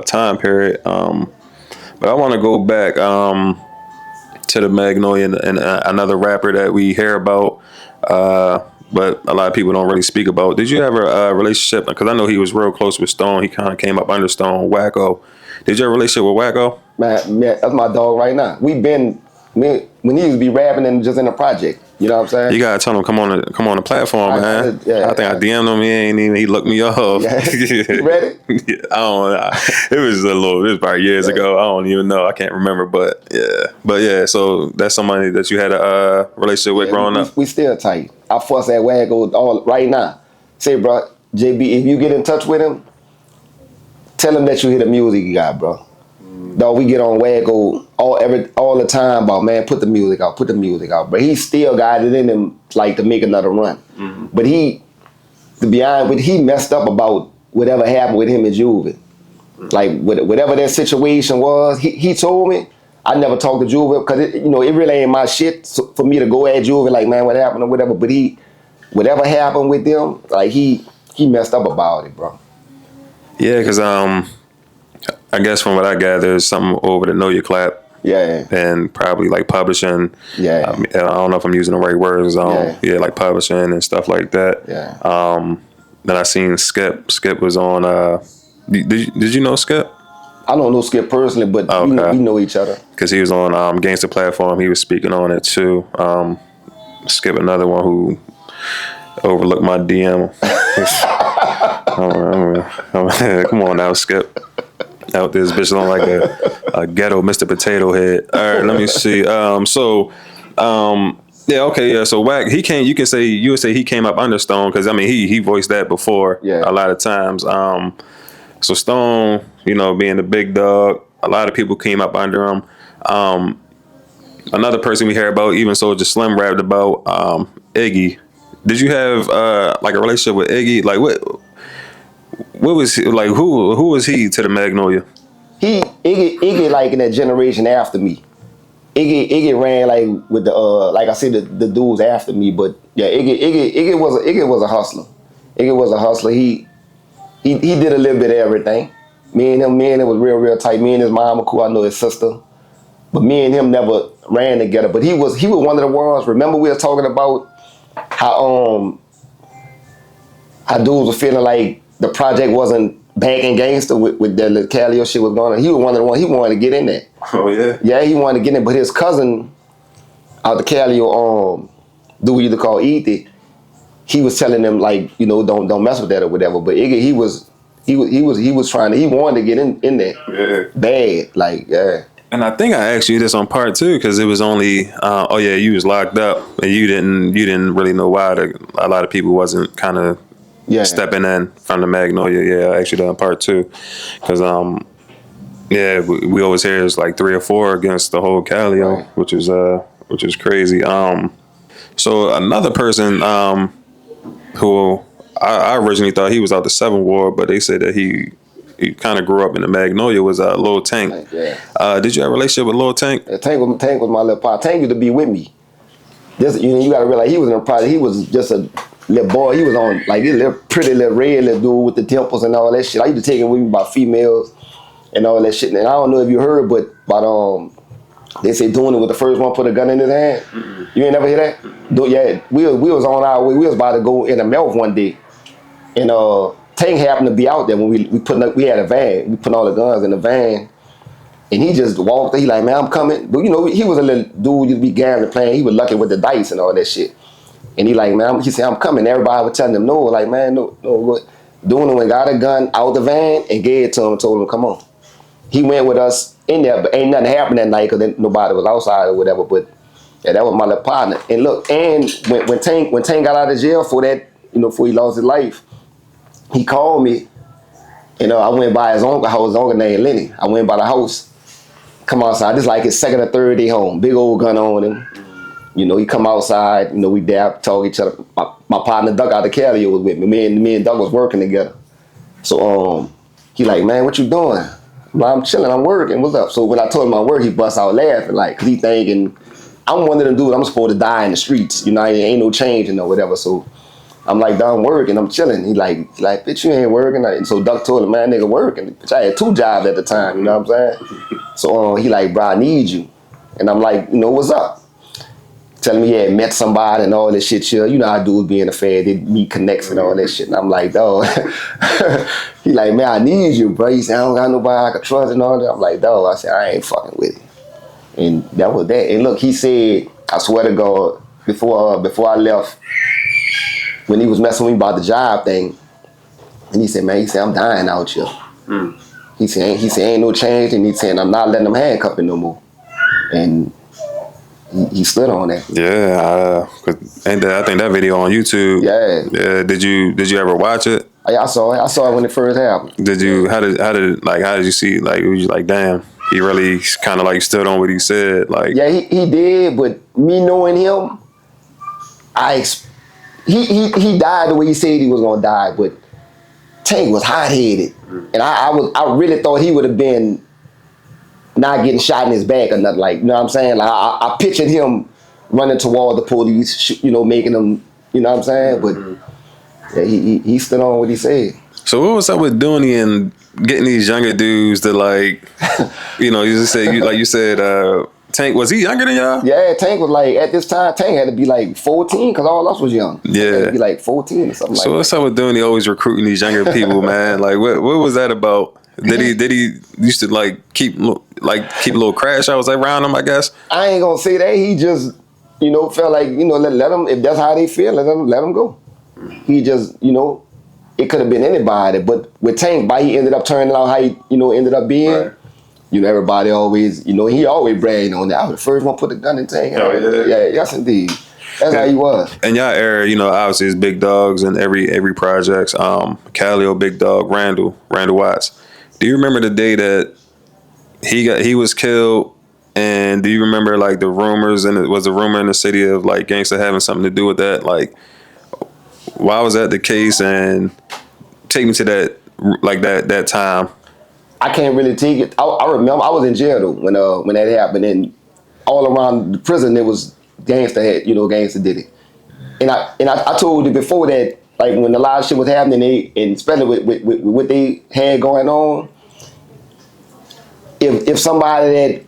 time period. But I want to go back to the Magnolia and another rapper that we hear about, but a lot of people don't really speak about. Did you have a relationship? Because I know he was real close with Stone. He kind of came up under Stone, Wacko. Did you have a relationship with Wacko? Man, that's my dog right now. When he used to be rapping and just in a project. You know what I'm saying? You gotta tell him come on the platform, man. I think I DM'd him. He looked me off. You ready? I don't know. It was about years ago. I don't even know. I can't remember. But yeah. So that's somebody that you had a relationship with growing up. We still tight. I fuss at Wacko all right now. Say, bro, JB, if you get in touch with him, tell him that you hear the music he got, bro. Dog, we get on Wacko all the time about, man, put the music out. But he still got it in him, like, to make another run. Mm-hmm. But to be honest with you, he messed up about whatever happened with him and Juven. Like, whatever that situation was, he told me. I never talked to Juven because it really ain't my shit for me to go at Juven, like, man, what happened or whatever. But whatever happened with them, like, he messed up about it, bro. Yeah, because I guess from what I gather, there's something over the Know Your Clap. Yeah. And probably like publishing. Yeah. I don't know if I'm using the right words. Like publishing and stuff like that. Yeah. Then I seen Skip. Skip was on. Did you know Skip? I don't know Skip personally, but we know each other. Because he was on Gangsta Platform. He was speaking on it too. Skip, another one who overlooked my DM. Come on now, Skip. Out this bitch on like a ghetto Mr. Potato Head. All right, let me see. Yeah, okay, yeah. So Wack, he came. You would say he came up under Stone because I mean he voiced that before Yeah. a lot of times. So Stone, being the big dog, a lot of people came up under him. Another person we hear about, even Soldier Slim rapped about, Iggy. Did you have like a relationship with Iggy? Like what was he, like? Who was he to the Magnolia? Iggy like in that generation after me. Iggy ran like with the like I said the dudes after me, but yeah, Iggy was a hustler. Iggy was a hustler. He did a little bit of everything. Me and him was real tight. Me and his mama cool. I know his sister, but me and him never ran together. But he was one of the ones. Remember we were talking about how dudes were feeling like the project wasn't back in gangster with that little Calio shit was going on. He was one of the ones. He wanted to get in there. Oh yeah. Yeah, he wanted to get in, but his cousin out the Calio, do we either call Ethy, he was telling them like, don't mess with that or whatever. But Iggy, he was trying to, he wanted to get in there. Yeah. Bad, like, yeah. And I think I asked you this on part 2 because it was only, you was locked up and you didn't really know why. A lot of people wasn't kind of stepping in from the Magnolia. Yeah, I asked you that on part 2 because we always hear it's like 3 or 4 against the whole Calio, right. which is crazy. So another person who I originally thought he was out the 7 War, but they said that he kind of grew up in the Magnolia was Lil Tank. Yeah. Did you have a relationship with Lil Tank? Yeah, Tank was my little partner. Tank used to be with me. You got to realize he was in a project. He was just a little boy. He was on like this little pretty little red little dude with the temples and all that shit. I used to take him with me about females and all that shit. And I don't know if you heard, but they say doing it with the first one put a gun in his hand. Mm-hmm. You ain't never hear that? Mm-hmm. Yeah, we was on our way. We was about to go in the mouth one day, and Tank happened to be out there when we had a van. We put all the guns in the van, and he just walked. He like, man, I'm coming. But he was a little dude. You'd be gambling, playing. He was lucky with the dice and all that shit. And he like, man, he said, I'm coming. Everybody was telling him no. Like, man, no. What? Doing it when got a gun out the van and gave it to him and told him, come on. He went with us in there, but ain't nothing happened that night because nobody was outside or whatever. But yeah, that was my little partner. And look, and when Tank got out of jail for that, before he lost his life, he called me. I went by his uncle house, his uncle named Lenny. I went by the house, come outside. This is like his second or third day home. Big old gun on him. He come outside. We dab, talk each other. My partner Duck out the Cali was with me. Me and Duck was working together. So he like, man, what you doing? I'm chilling, I'm working, what's up? So when I told him I work, he bust out laughing, like, cause he thinking, I'm one of them dudes, I'm supposed to die in the streets, ain't no changing or whatever. So I'm like, dog, I'm working, I'm chilling. He like, bitch, you ain't working. And so Duck told him, man, nigga, working. Bitch, I had 2 jobs at the time, you know what I'm saying? So he like, bro, I need you. And I'm like, what's up? Telling me he had met somebody and all this shit. You know how dudes be in the Fed, they meet connects and all that shit. And I'm like, dog. He like, man, I need you, bro. He said, I don't got nobody I can trust and all that. I'm like, dog. I said, I ain't fucking with you. And that was that. And look, he said, I swear to God, before I left, when he was messing with me about the job thing, and he said, man, I'm dying out here. Mm. He said, ain't no change. And he said, I'm not letting them handcuff me no more. And he stood on that. Yeah, I think that video on YouTube. Yeah. Did you ever watch it? Yeah, I saw it. I saw it when it first happened. Did you? How did you see? Like, was you like, damn, he really kind of like stood on what he said? Like, yeah, he did. But me knowing him, he died the way he said he was gonna die. But Tank was hot headed, and I really thought he would have been not getting shot in his back or nothing, like, you know what I'm saying? Like, I pictured him running toward the police, making them, you know what I'm saying? But yeah, he stood on what he said. So what was up with Dooney and getting these younger dudes to like, you just say, like you said, Tank, was he younger than y'all? Yeah, Tank was like, at this time, Tank had to be like 14 because all of us was young. Yeah. Tank had to be like 14 or something like that. So what's up with Dooney always recruiting these younger people, man? Like, what was that about? Did he used to like keep little crash outs around him, I guess? I ain't gonna say that. He just, felt like, let them, if that's how they feel, let them go. He just, it could have been anybody, but with Tank, he ended up turning out how he, ended up being. Right. Everybody always, he always bragged on that. I was the first one to put the gun in Tank. Oh, yeah. Yeah, yes indeed. That's how he was. And y'all era, you know, obviously it's big dogs in every projects. Calio, big dog, Randall Watts. Do you remember the day that he was killed? And do you remember like the rumors, and it was a rumor in the city of like gangsta having something to do with that? Like, why was that the case? And take me to that, like that time. I can't really take it. I remember I was in jail though when that happened, and all around the prison it was gangsta did it. And I told you before that, like when a lot of shit was happening, and especially with what they had going on, if somebody that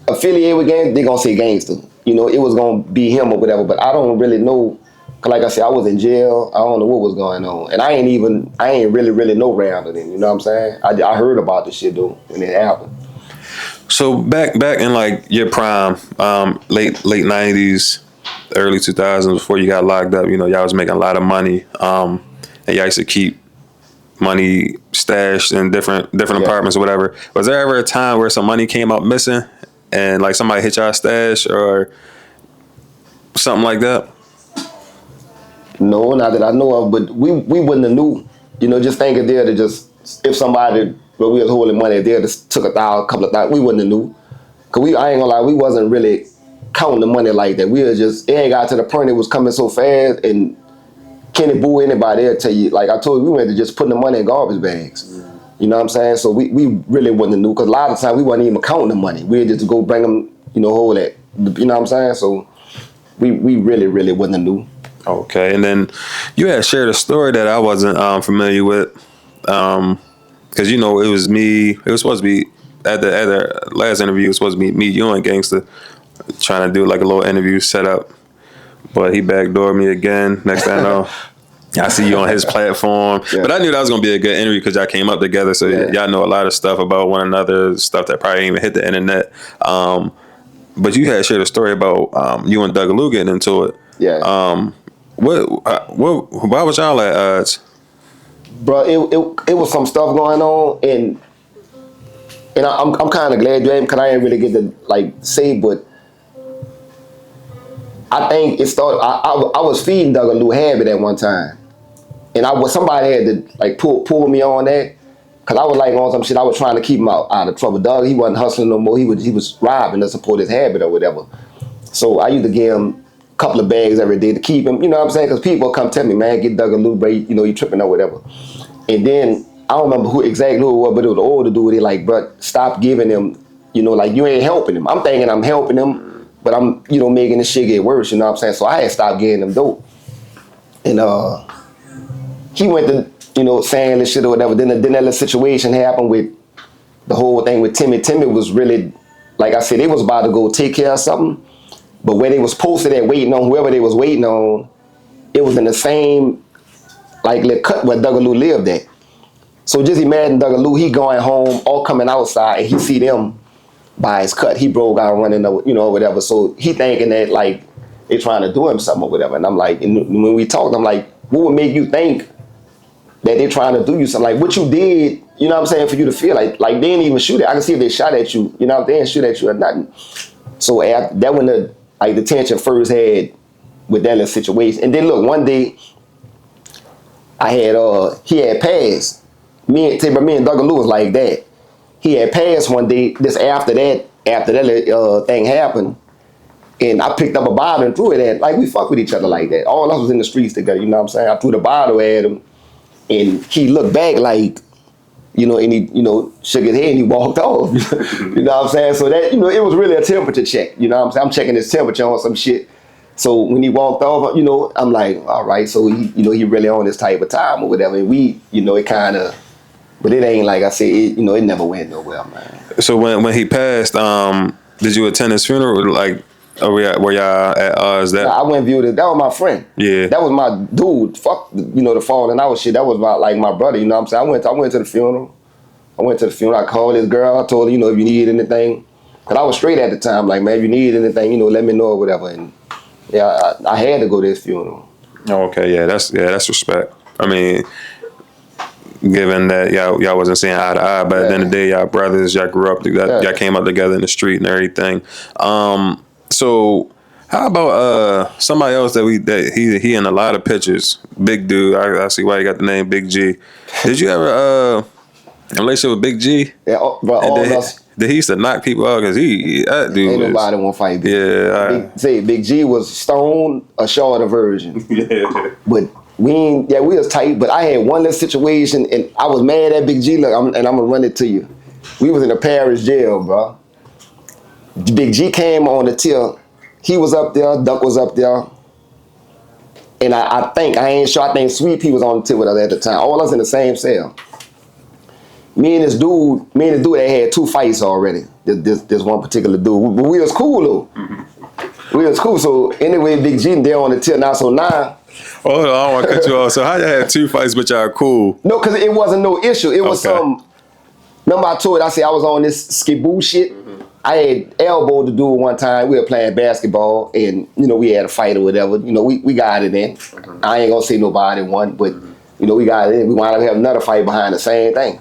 affiliated with gangs, they gonna say gangster. You know, it was gonna be him or whatever. But I don't really know. 'Cause like I said, I was in jail. I don't know what was going on, and I ain't really know Randall then. You know what I'm saying? I heard about the shit though when it happened. So back in like your prime, late '90s, early 2000s, before you got locked up, you know, y'all was making a lot of money, and y'all used to keep money stashed in different apartments or whatever. Was there ever a time where some money came up missing, and like somebody hit y'all stash or something like that? No, not that I know of, but we wouldn't have knew. You know, just think if they'd have just, if somebody, well, we was holding money, if they'd just took couple of thousand, we wouldn't have knew. Cause I ain't gonna lie, we wasn't really counting the money like that. We was just, it ain't got to the point it was coming so fast, and Kenny Boo, anybody there tell you, like I told you, we went to just putting the money in garbage bags. You know what I'm saying? So we really wouldn't have knew, cause a lot of times we wasn't even counting the money. We'd just go bring them, hold that. You know what I'm saying? So we really wouldn't have knew. Okay, and then you had shared a story that I wasn't familiar with, because it was me. It was supposed to be at the last interview. It was supposed to be me, you, and Gangsta trying to do like a little interview setup, but he backdoored me again. Next thing I know, I see you on his platform. Yeah. But I knew that was gonna be a good interview because y'all came up together, so y'all know a lot of stuff about one another, stuff that probably ain't even hit the internet. But you had shared a story about you and Doug Lou getting into it. Yeah. Why was y'all at odds? Bro, it was some stuff going on, and I'm kind of glad you ain't, because I ain't really get to like say, but I think it started. I was feeding Doug a Lou habit at one time, and somebody had to like pull me on that, because I was like on some shit. I was trying to keep him out of trouble. Doug, he wasn't hustling no more. He was robbing to support his habit or whatever. So I used to give him couple of bags every day to keep him, you know what I'm saying? Because people come tell me, man, get Doug a Lou, bro, you tripping or whatever. And then I don't remember who it was, but it was the older dude. They like, bro, stop giving him, like you ain't helping him. I'm thinking I'm helping him, but I'm, making this shit get worse, you know what I'm saying? So I had stopped getting him dope. And he went to, saying this shit or whatever. Then that little situation happened with the whole thing with Timmy. Timmy was really, like I said, they was about to go take care of something. But where they was posted at waiting on whoever they was waiting on, it was in the same like little cut where Doug Lou lived at. So just imagine Doug Lou, he going home, all coming outside, and he see them by his cut. He broke out running, or whatever. So he thinking that like they trying to do him something or whatever. And I'm like, and when we talked, I'm like, what would make you think that they trying to do you something? Like what you did, you know what I'm saying, for you to feel like they didn't even shoot it. I can see if they shot at you, they didn't shoot at you or nothing. So after that, when the tension first had with that little situation. And then look, one day he had passed. Me and Doug Lou was like that. He had passed one day, just after that thing happened. And I picked up a bottle and threw it at him. Like we fuck with each other like that. All of us was in the streets together, you know what I'm saying? I threw the bottle at him, and he looked back like, and he, shook his head and he walked off. You know what I'm saying? So that, it was really a temperature check. You know what I'm saying? I'm checking his temperature on some shit. So when he walked off, I'm like, all right, so he really on this type of time or whatever. And we, it kind of, but it ain't like I said, it never went nowhere, man. So when he passed, did you attend his funeral? Like, were y'all at odds? Nah, I went and viewed it. That was my friend. Yeah. That was my dude. Fuck, the falling out shit. That was my brother, you know what I'm saying? I went to the funeral. I called this girl. I told her, if you need anything. Because I was straight at the time. Like, man, if you need anything, let me know or whatever. And yeah, I had to go to his funeral. Oh, okay. Yeah, that's respect. I mean, given that y'all wasn't seeing eye to eye, but at the end of the day, y'all brothers, y'all grew up together, y'all came up together in the street and everything. So How about somebody else that he in a lot of pictures? Big dude. I see why he got the name Big G. Did you ever a relationship with Big G? Yeah, but all And us he used to knock people out because that dude ain't was, nobody want to fight Big. Yeah. Big G was Stone, a shorter version. Yeah. But we was tight. But I had one little situation, and I was mad at Big G. Look, I'm gonna run it to you. We was in a parish jail, bro. Big G came on the till. He was up there. Duck was up there. And I ain't sure. I think Sweet Pea was on the till with us at the time. All us in the same cell. Me and this dude, they had 2 fights already. This one particular dude. But we was cool though. Mm-hmm. We was cool. So anyway, Big G there on the till now. So now. Hold on, I don't want to cut you off. So how you had 2 fights, but y'all cool? No, because it wasn't no issue. It was some. Remember I told you, I said I was on this skiboo shit. Mm-hmm. I had elbowed the dude one time. We were playing basketball, and we had a fight or whatever. We got it in. Mm-hmm. I ain't gonna say nobody won, but we got it in. We wound up having another fight behind the same thing.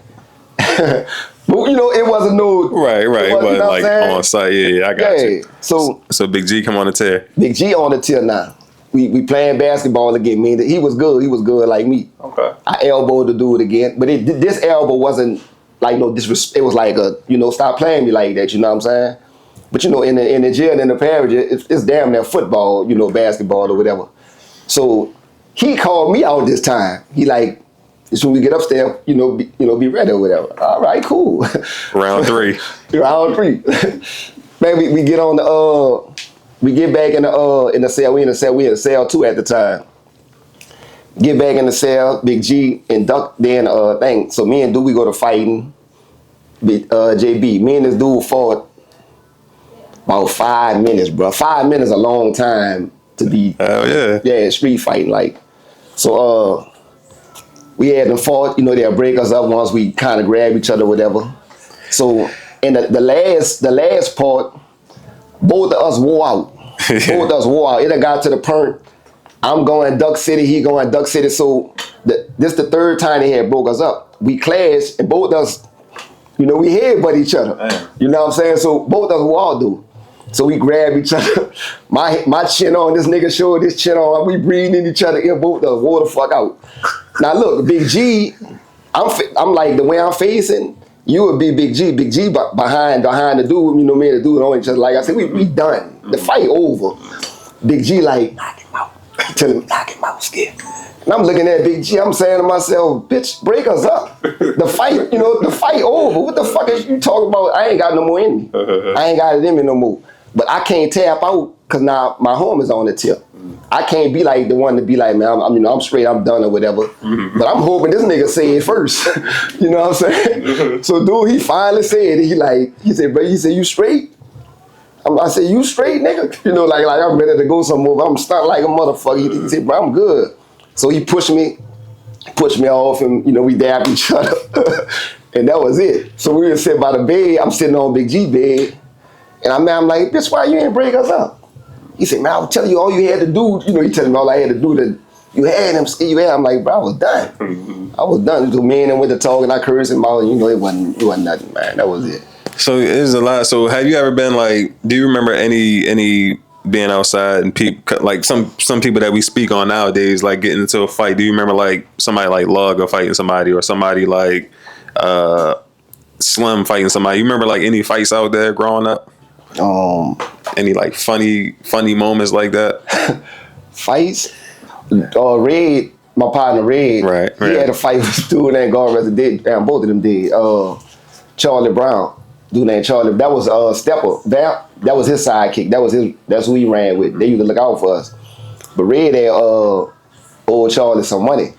But it wasn't no right. It wasn't like on site. Yeah, I got you. So Big G come on the tear. Big G on the tier now. We playing basketball again. He was good. He was good like me. Okay. I elbowed the dude again, but this elbow wasn't like no disrespect. It was like stop playing me like that. You know what I'm saying? But in the jail, in the parish, it's damn near football, basketball or whatever. So he called me out this time. He like, as soon as we get upstairs, be ready or whatever. All right, cool. Round 3. Round 3. Man, we get on the we get back in the cell. We in the cell 2 at the time. Get back in the cell, Big G and Duck then thing. So me and Dude, we go to fighting. JB, me and this dude fought about 5 minutes, bro. 5 minutes a long time to be. Hell yeah. Yeah, street fighting like. So we had them fought. They'll break us up once we kind of grab each other, whatever. So in the last part, both of us wore out. Both of us wore out. It had got to the point. I'm going Duck City, he going Duck City. So this the 3rd time they had broke us up. We clashed and both of us, we headbutt each other. Damn. You know what I'm saying? So both of us were all do. So we grab each other. My chin on this nigga shoulder, this chin on. We breathing each other in, both of us wore the fuck out. Now look, Big G, I'm like the way I'm facing. You would be Big G. Big G behind the dude. Me and the dude on each other. Like I said, we done. The fight over. Big G like, knock him out. Tell him, knock him out, scared. And I'm looking at Big G, I'm saying to myself, bitch, break us up. The fight, the fight over. What the fuck is you talking about? I ain't got no more in me. I ain't got it in me no more. But I can't tap out because now my home is on the tip. I can't be like the one to be like, man, I'm straight, I'm done or whatever. But I'm hoping this nigga say it first. You know what I'm saying? So dude, he finally said it. He said, bro, you straight? I said, you straight, nigga? Like I'm ready to go somewhere. I'm stuck like a motherfucker. He said, bro, I'm good. So he pushed me off, and we dabbed each other. And that was it. So we were sitting by the bed. I'm sitting on Big G bed. And I'm like, bitch, why you ain't break us up? He said, man, I was telling you all you had to do. He telling me all I had to do that you had him, I'm like, bro, I was done. I was done. So me and him went to talk, and I cursed him out. It wasn't nothing, man. That was it. So it's a lot. So have you ever been like? Do you remember any being outside and people like some people that we speak on nowadays, like getting into a fight? Do you remember like somebody like Lug or fighting somebody, or somebody like Slim fighting somebody? You remember like any fights out there growing up? Any like funny moments like that? Fights? Red, my partner Red. Right. He had a fight with a dude named Garvey. Did both of them did. Charlie Brown. Dude named Charlie, that was Stepper. That was his sidekick. That's who he ran with. They used to look out for us. But Red had old Charlie some money.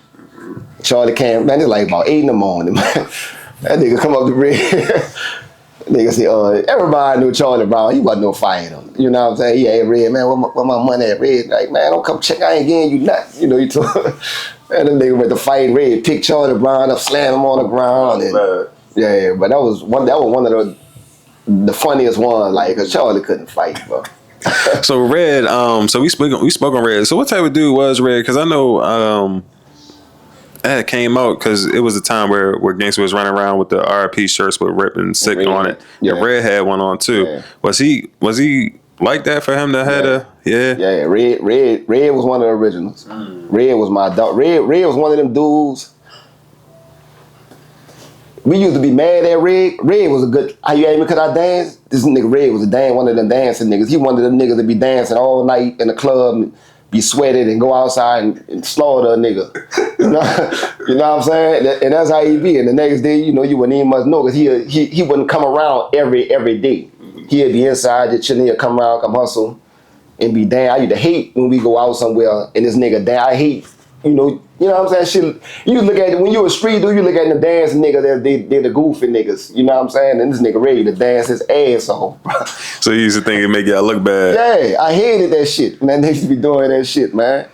Charlie came, man, it's like about 8 in the morning, man. That nigga come up to Red. Nigga say, everybody knew Charlie Brown. He wasn't no fighter. You know what I'm saying? He had Red, man, where my money at, Red? Like, man, don't come check, I ain't getting you nothing. He told and the nigga went to fight Red, picked Charlie Brown up, slammed him on the ground. And, yeah, but that was one of the funniest ones, like, cause Charlie couldn't fight, bro. So Red, so we spoke on Red. So what type of dude was Red? Cause I know that came out because it was a time where Gangsta was running around with the RIP shirts with Rip and Sick on it. Yeah, Red had one on too. Yeah. Was he like that for him to have Yeah, Red was one of the originals. Red was my dog. Red was one of them dudes. We used to be mad at Red. Red was a good. How you asked me because I danced? This nigga Red was one of them dancing niggas. He one of them niggas that be dancing all night in the club and be sweated and go outside and slaughter a nigga. You know what I'm saying? And that's how he be. And the next day, you wouldn't even much know because he wouldn't come around every day. He'd be inside, just chilling, he'd come around, come hustle, and be damn. I used to hate when we go out somewhere and this nigga damn. I hate, you know what I'm saying? Shit, you look at it, when you a street dude, you look at the dance nigga, they're the goofy niggas. You know what I'm saying? And this nigga ready to dance his ass off. So you used to think it make y'all look bad? Yeah, I hated that shit. Man, they used to be doing that shit, man.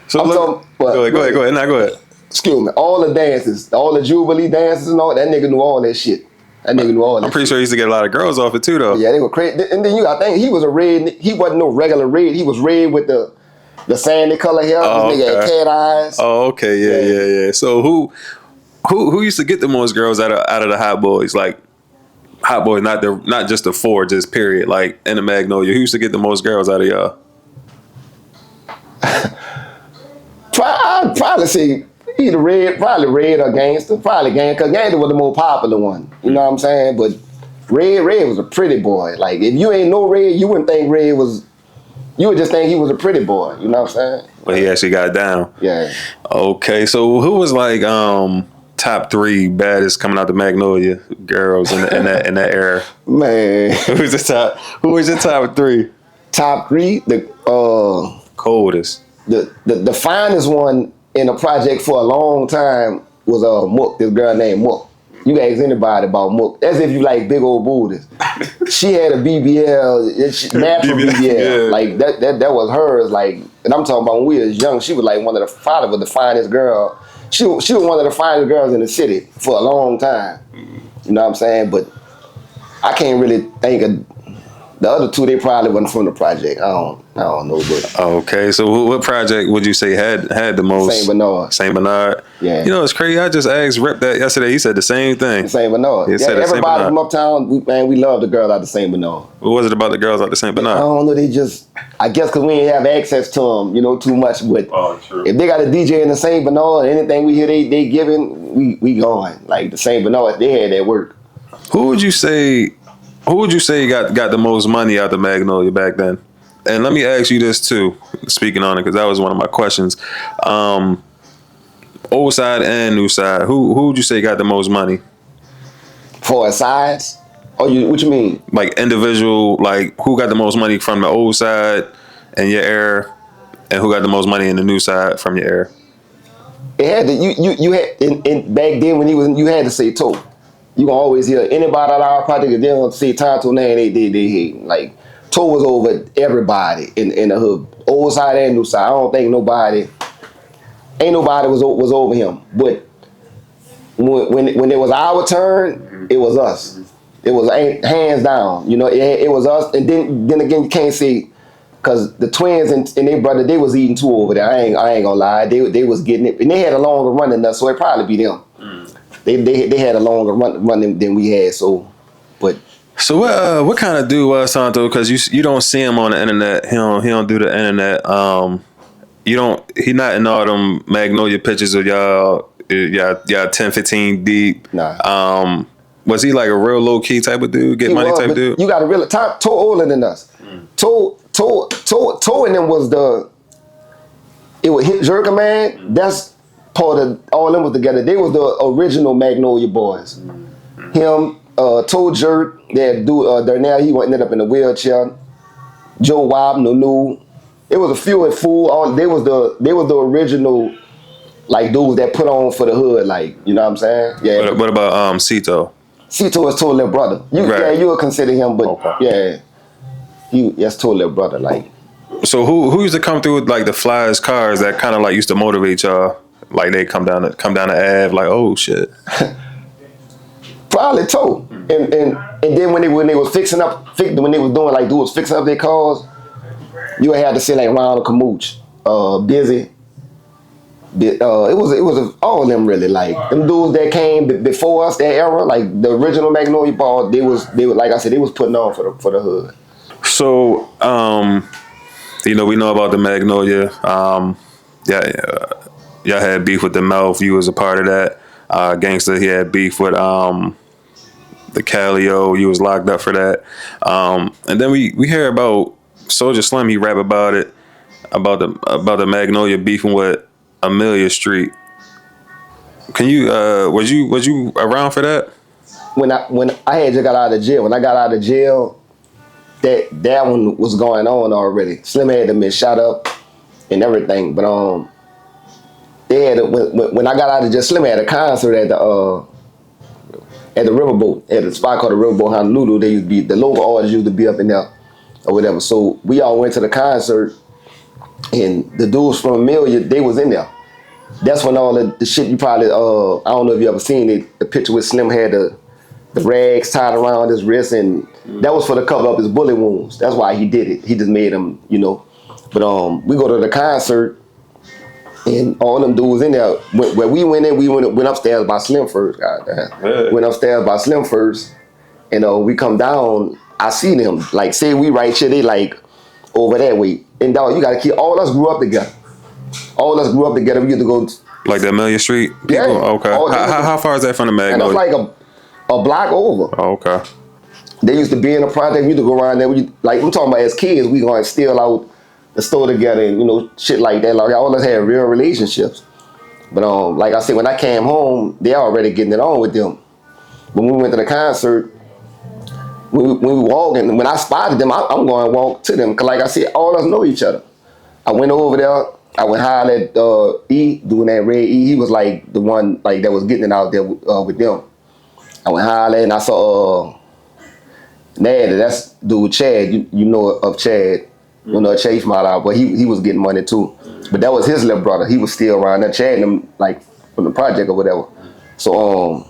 So go ahead. Now go ahead. Excuse me. All the dances, all the Jubilee dances and all, that nigga knew all that shit. That nigga knew all that. I'm pretty sure he used to get a lot of girls off it too, though. Yeah, they were crazy. And then I think he was a red. He wasn't no regular red. He was red with the sandy color hair. This nigga had cat eyes. Oh, okay, yeah. So who used to get the most girls out of the Hot Boys? Like Hot Boys, not just the four, just period. Like in the Magnolia, who used to get the most girls out of y'all? I'd probably say either Red or Gangster. Probably Gangster, because Gangster was the more popular one. You know what I'm saying? But Red was a pretty boy. Like, if you ain't know Red, you wouldn't think Red was... You would just think he was a pretty boy. You know what I'm saying? But he actually got down. Yeah. Okay, so who was like top 3 baddest coming out the Magnolia girls in that era? Man. Who was your top 3? Top 3? The coldest. The finest one in the project for a long time was Mook, this girl named Mook. You can ask anybody about Mook. As if you like big old booties. She had a BBL, natural BBL. Yeah. Like that was hers. Like, and I'm talking about when we was young, she was like one of the finest girl. She was one of the finest girls in the city for a long time. You know what I'm saying? But I can't really think of the other 2. They probably wasn't from the project. I don't know, but okay. So what project would you say had the most? St. Bernard. Yeah. You know, it's crazy. I just asked Rip that yesterday. He said the same thing. St. Bernard. He said everybody from uptown, we love the girls out of St. Bernard. What was it about the girls out of St. Bernard? I don't know. I guess because we didn't have access to them, too much. But if they got a DJ in the St. Bernard, anything we hear they giving, we going. Like the St. Bernard, they had that work. Who would you say got the most money out the Magnolia back then? And let me ask you this too, speaking on it, because that was one of my questions. Old side and new side, who would you say got the most money? For sides? What you mean? Like individual, like who got the most money from the old side in your era, and who got the most money in the new side from your era? It had to, you had in back then when you had to say Toe. You can always hear anybody at our project, if they don't say Tonto name, they hate. Like, Toe was over everybody in the hood. Old side and new side. I don't think nobody was over him. But when it was our turn, it was us. It was hands down. It was us. And then again, you can't say, because the twins and their brother, they was eating too over there. I ain't gonna lie. They was getting it. And they had a longer run than us, so it probably be them. They had a longer run than we had, so what kind of dude was Santo? Because you don't see him on the internet. He don't do the internet. He not in all them Magnolia pictures of y'all 10, 15 deep. Nah. Was he like a real low key type of dude? Get money type dude? You got to real Toe older than us. Toe and them was it was Hit Jerker, man. That's part of all them was together. They was the original Magnolia boys. Him, Toe Jerk, that dude Darnell, he ended up in a wheelchair. Joe Wob, Nunu. It was a few at Fool. They was the original like dudes that put on for the hood, like, you know what I'm saying? Yeah. What about Cito? Cito is Toe little brother. Yeah, you would consider him, but okay. That's Toe little brother, like. So who used to come through with like the flyest cars that kind of like used to motivate y'all? Like they come down the Ave, like, oh shit. Probably Toe. And then when they was fixing up, when they was doing like dudes fixing up their cars, you had to say like Ronald Camooch, Busy. It was all of them really, like them dudes that came before us, that era, like the original Magnolia ball. They was like I said, they was putting on for the hood. So, you know, we know about the Magnolia. Yeah, y'all had beef with the Mouth. You was a part of that. Gangster, he had beef with the Calio. You was locked up for that. And then we hear about Soldier Slim. He rap about it, about the Magnolia beefing with Amelia Street. Can you was you around for that? When I had just got out of jail, when I got out of jail, that one was going on already. Slim had been shot up and everything, but they had when I got out of jail, Slim had a concert at the Riverboat, at a spot called the Riverboat Honolulu. They used to be the local artists used to be up in there or whatever. So we all went to the concert, and the dudes from Amelia, they was in there. That's when all the shit you probably I don't know if you ever seen it. The picture with Slim had the rags tied around his wrist, and that was for to cover up his bullet wounds. That's why he did it. He just made them, you know. But we go to the concert, and all them dudes in there. Where we went in, we went upstairs by Slim first. Goddamn. Went upstairs by Slim first, and we come down. I see them. Like, say we right here, they like over that way. And dog, you gotta keep. All us grew up together. All us grew up together. We used to go. Like the Amelia Street people? Yeah. Okay. How far is that from the And Magnolia? that's like a block over. Oh, okay. They used to be in a project. We used to go around there. Like, I'm talking about as kids, we going to steal out the store together and, you know, shit like that. Like, all of us had real relationships. But like I said, when I came home, they already getting it on with them. When we went to the concert, when we walking, when I spotted them, I'm going to walk to them. Because like I said, all of us know each other. I went over there. I went holler at E, doing that Red E. He was like the one like that was getting it out there with them. I went holler and I saw Natty, that's dude Chad. You know of Chad. You know Chase model, but he was getting money too. But that was his little brother. He was still around there. Chad and him like from the project or whatever. So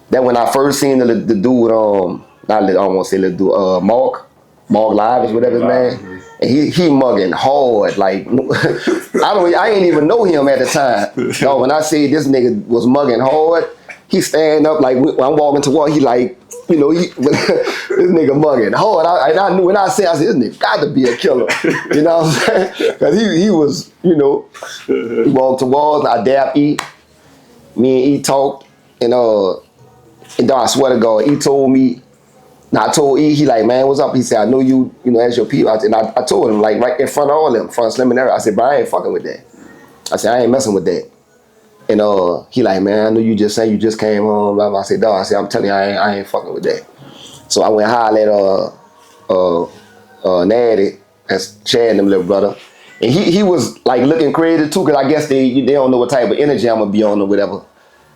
that when I first seen the dude I don't want to say little dude Mark Live is whatever his name. And he mugging hard, like I ain't even know him at the time. No, when I say this nigga was mugging hard, he stand up like when I'm walking toward, he like, you know, this nigga mugging hard. I knew when I said this nigga got to be a killer, you know what I'm saying? Because he was, you know, he walked towards, I dap E, me and E talked, and I swear to God, he told me. Now I told E, he like, man, what's up? He said, I know you know, as your people. And I told him, like, right in front of all them, front of Slim and everything. I said, bro, I ain't fucking with that. I said, I ain't messing with that. And he like, man, I know you just saying you just came home. Blah, blah. I said, dog, I'm telling you, I ain't fucking with that. So I went holler at Natty, that's Chad and them little brother. And he was like looking crazy too, because I guess they don't know what type of energy I'm gonna be on or whatever.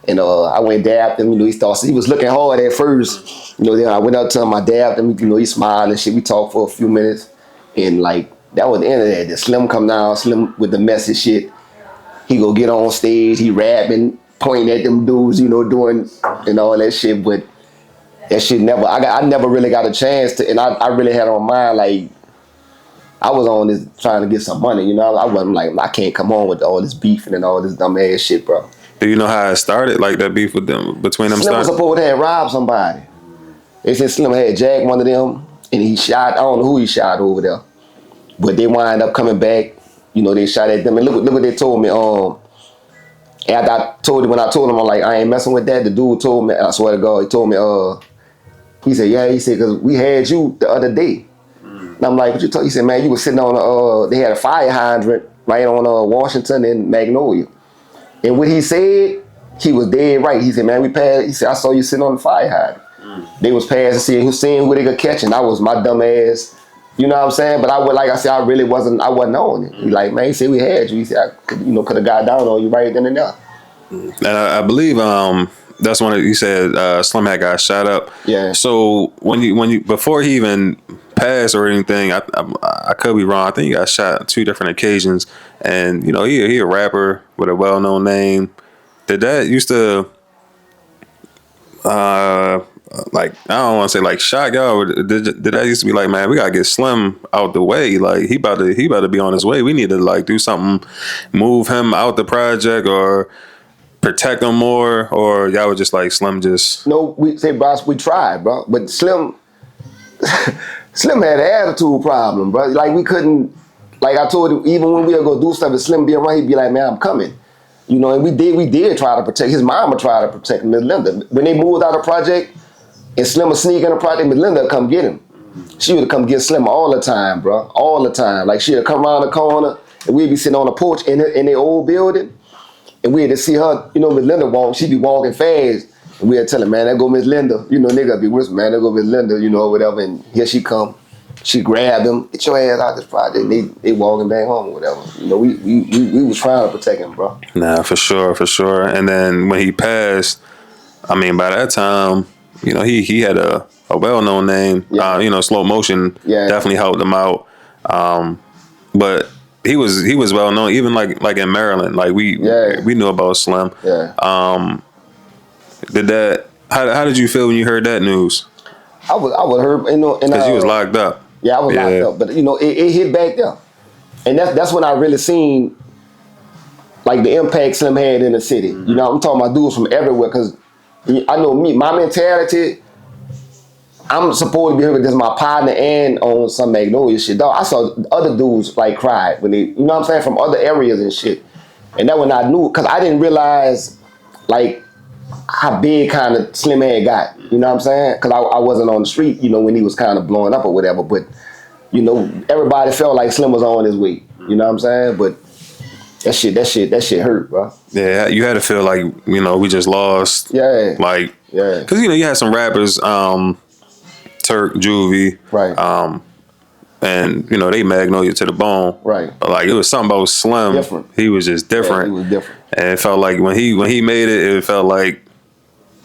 And I went dabbed him, you know, he was looking hard at first. You know, then I went up to him, I dabbed him, you know, he smiled and shit. We talked for a few minutes. And like, that was the end of that. The Slim come down, Slim with the messy shit. He go get on stage, he rapping, pointing at them dudes, you know, doing and all that shit. But that shit I never really got a chance to, and I really had on mind, like, I was on this trying to get some money, you know. I wasn't like, I can't come on with all this beefing and all this dumb ass shit, bro. Do you know how it started? Like that beef with them between them? Slim was supposed to have robbed somebody. They said Slim had jacked one of them, and he shot. I don't know who he shot over there, but they wind up coming back. You know, they shot at them, and look what they told me. After I told him, when I told him, I'm like, I ain't messing with that. The dude told me, I swear to God, he told me, he said, yeah, he said, because we had you the other day. And I'm like, what you talking? He said, man, you was sitting on they had a fire hydrant right on Washington and Magnolia. And what he said, he was dead right. He said, man, we passed. He said, I saw you sitting on the fire hydrant. They was passing, seeing who they could catch, and I was my dumb ass. You know what I'm saying? But like I said, I wasn't on it. He like, man, he said we had you. He said, I could have got down on you right then and there. And I believe that's when you said Slim had got shot up. Yeah. So when you before he even passed or anything, I could be wrong. I think he got shot on 2 different occasions, and you know he a rapper with a well-known name. Did that used to like, I don't want to say like shock y'all? Did that used to be like, man, we gotta get Slim out the way. Like he about to be on his way. We need to like do something, move him out the project or protect him more, or y'all were just like Slim just. No, we say, boss, we tried, bro, but Slim. Slim had an attitude problem, bro. Like we couldn't, like I told him, even when we would go do stuff, if Slim be around, he'd be like, man, I'm coming. You know, and we did try to protect, his mama tried to protect Miss Linda. When they moved out of the project and Slim would sneak in the project, Miss Linda would come get him. She would come get Slim all the time, bro, all the time. Like she'd come around the corner and we'd be sitting on the porch in the old building and we'd just see her, you know, Miss Linda walk, she'd be walking fast. And we'd tell her, man, there go Miss Linda. You know, nigga be whispering, man, there go Miss Linda, you know, whatever. And here she come. She grabbed him, get your ass out this project. They walking back home or whatever. You know, we was trying to protect him, bro. Nah, for sure. And then when he passed, I mean, by that time, you know, he had a well-known name. Yeah. You know, Slow Motion definitely helped him out. But he was well known, even like in Maryland. Like we knew about Slim. Yeah. How did you feel when you heard that news? I would hurt, you know, and Because you was locked up. Yeah, I was locked up, but you know, it hit back there, and that's when I really seen like the impact Slim had in the city. You know, I'm talking about dudes from everywhere because I know my mentality. I'm supposed to be here with this my partner and on some Magnolia shit. Dog, I saw other dudes like cry when they, you know what I'm saying, from other areas and shit, and that when I knew because I didn't realize like how big kind of Slim had got, you know what I'm saying? Because I wasn't on the street, you know, when he was kind of blowing up or whatever. But, you know, everybody felt like Slim was on his way, you know what I'm saying? But that shit hurt, bro. Yeah, you had to feel like, you know, we just lost. Yeah. Like, yeah. Because, you know, you had some rappers, Turk, Juvie. Right. And, you know, they Magnolia to the bone. Right. But, like, it was something about Slim. Different. He was just different. Yeah, he was different. And it felt like when he made it, it felt like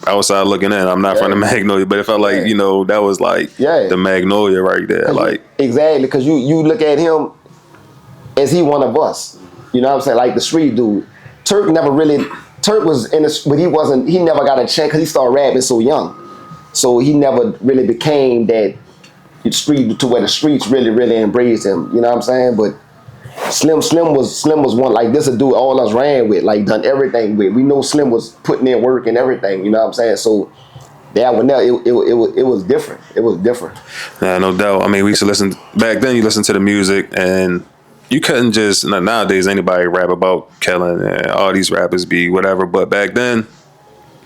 outside looking in. I'm not from the Magnolia, but it felt like, you know, that was like the Magnolia right there. Like exactly, because you look at him as he one of us. You know what I'm saying? Like the street dude. Turk was in this, but he never got a chance because he started rapping so young. So he never really became that street to where the streets really embraced him. You know what I'm saying? But Slim was one, like this a dude all us ran with, like done everything with. We know Slim was putting in work and everything, you know what I'm saying? So that one there, it was different. It was different. Yeah, no doubt. I mean, we used to listen, back then you listened to the music and you couldn't just, nowadays anybody rap about killing and all these rappers be whatever, but back then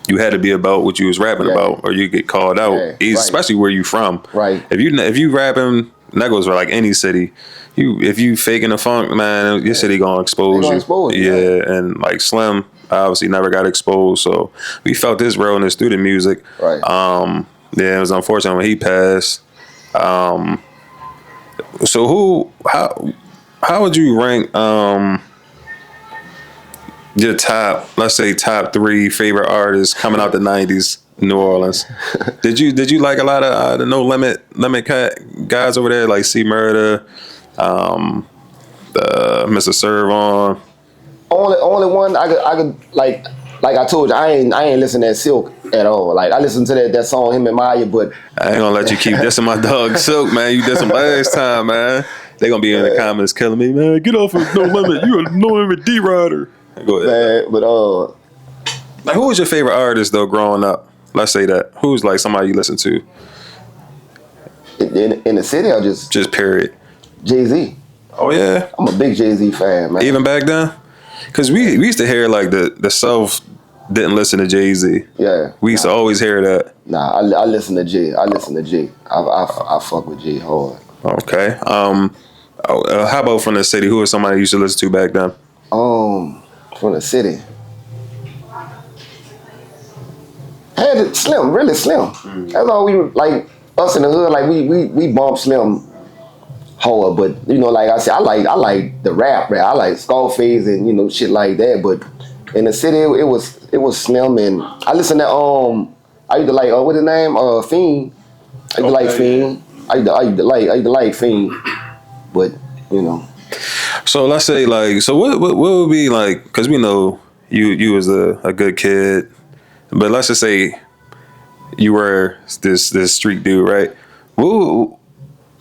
you had to be about what you was rapping about or you get called out, especially where you from. Right. If you rapping, and that goes for like any city, if you faking the funk, man, your city gonna expose you. Yeah, and like Slim obviously never got exposed, so we felt this realness through the music. Right. Yeah, it was unfortunate when he passed. So how would you rank your top 3 favorite artists coming out the 90s in New Orleans? Did you like a lot of the No Limit guys over there, like C Murder, Mr. Servon? Only one I could like I told you, I ain't listen to that Silk at all. Like I listened to that song him and Maya, but I ain't gonna let you keep dissing my dog Silk, man. You dissed him last time, man. They gonna be in the comments killing me, man. Get off of No Limit. You a No Limit D rider. Go ahead. Man, but like, who was your favorite artist though growing up? Let's say that. Who's like somebody you listen to? In the city or just period? Jay-Z. Oh yeah. I'm a big Jay-Z fan, man. Even back then? Because we used to hear like the South didn't listen to Jay-Z. Yeah. We used to always hear that. Nah, I listen to Jay. I fuck with Jay hard. Okay. How about from the city? Who was somebody you used to listen to back then? From the city. Had it Slim, really Slim. That's all we like. Us in the hood, like we bump Slim hard, but you know, like I said, I like the rap. I like Scarface and you know shit like that. But in the city, it was Slim, and I listen to I used to like what's his name? Fiend. I used to like Fiend. I used to like Fiend, but you know. So let's say like, so what would be like? Because we know you was a good kid, but let's just say you were this street dude, right? What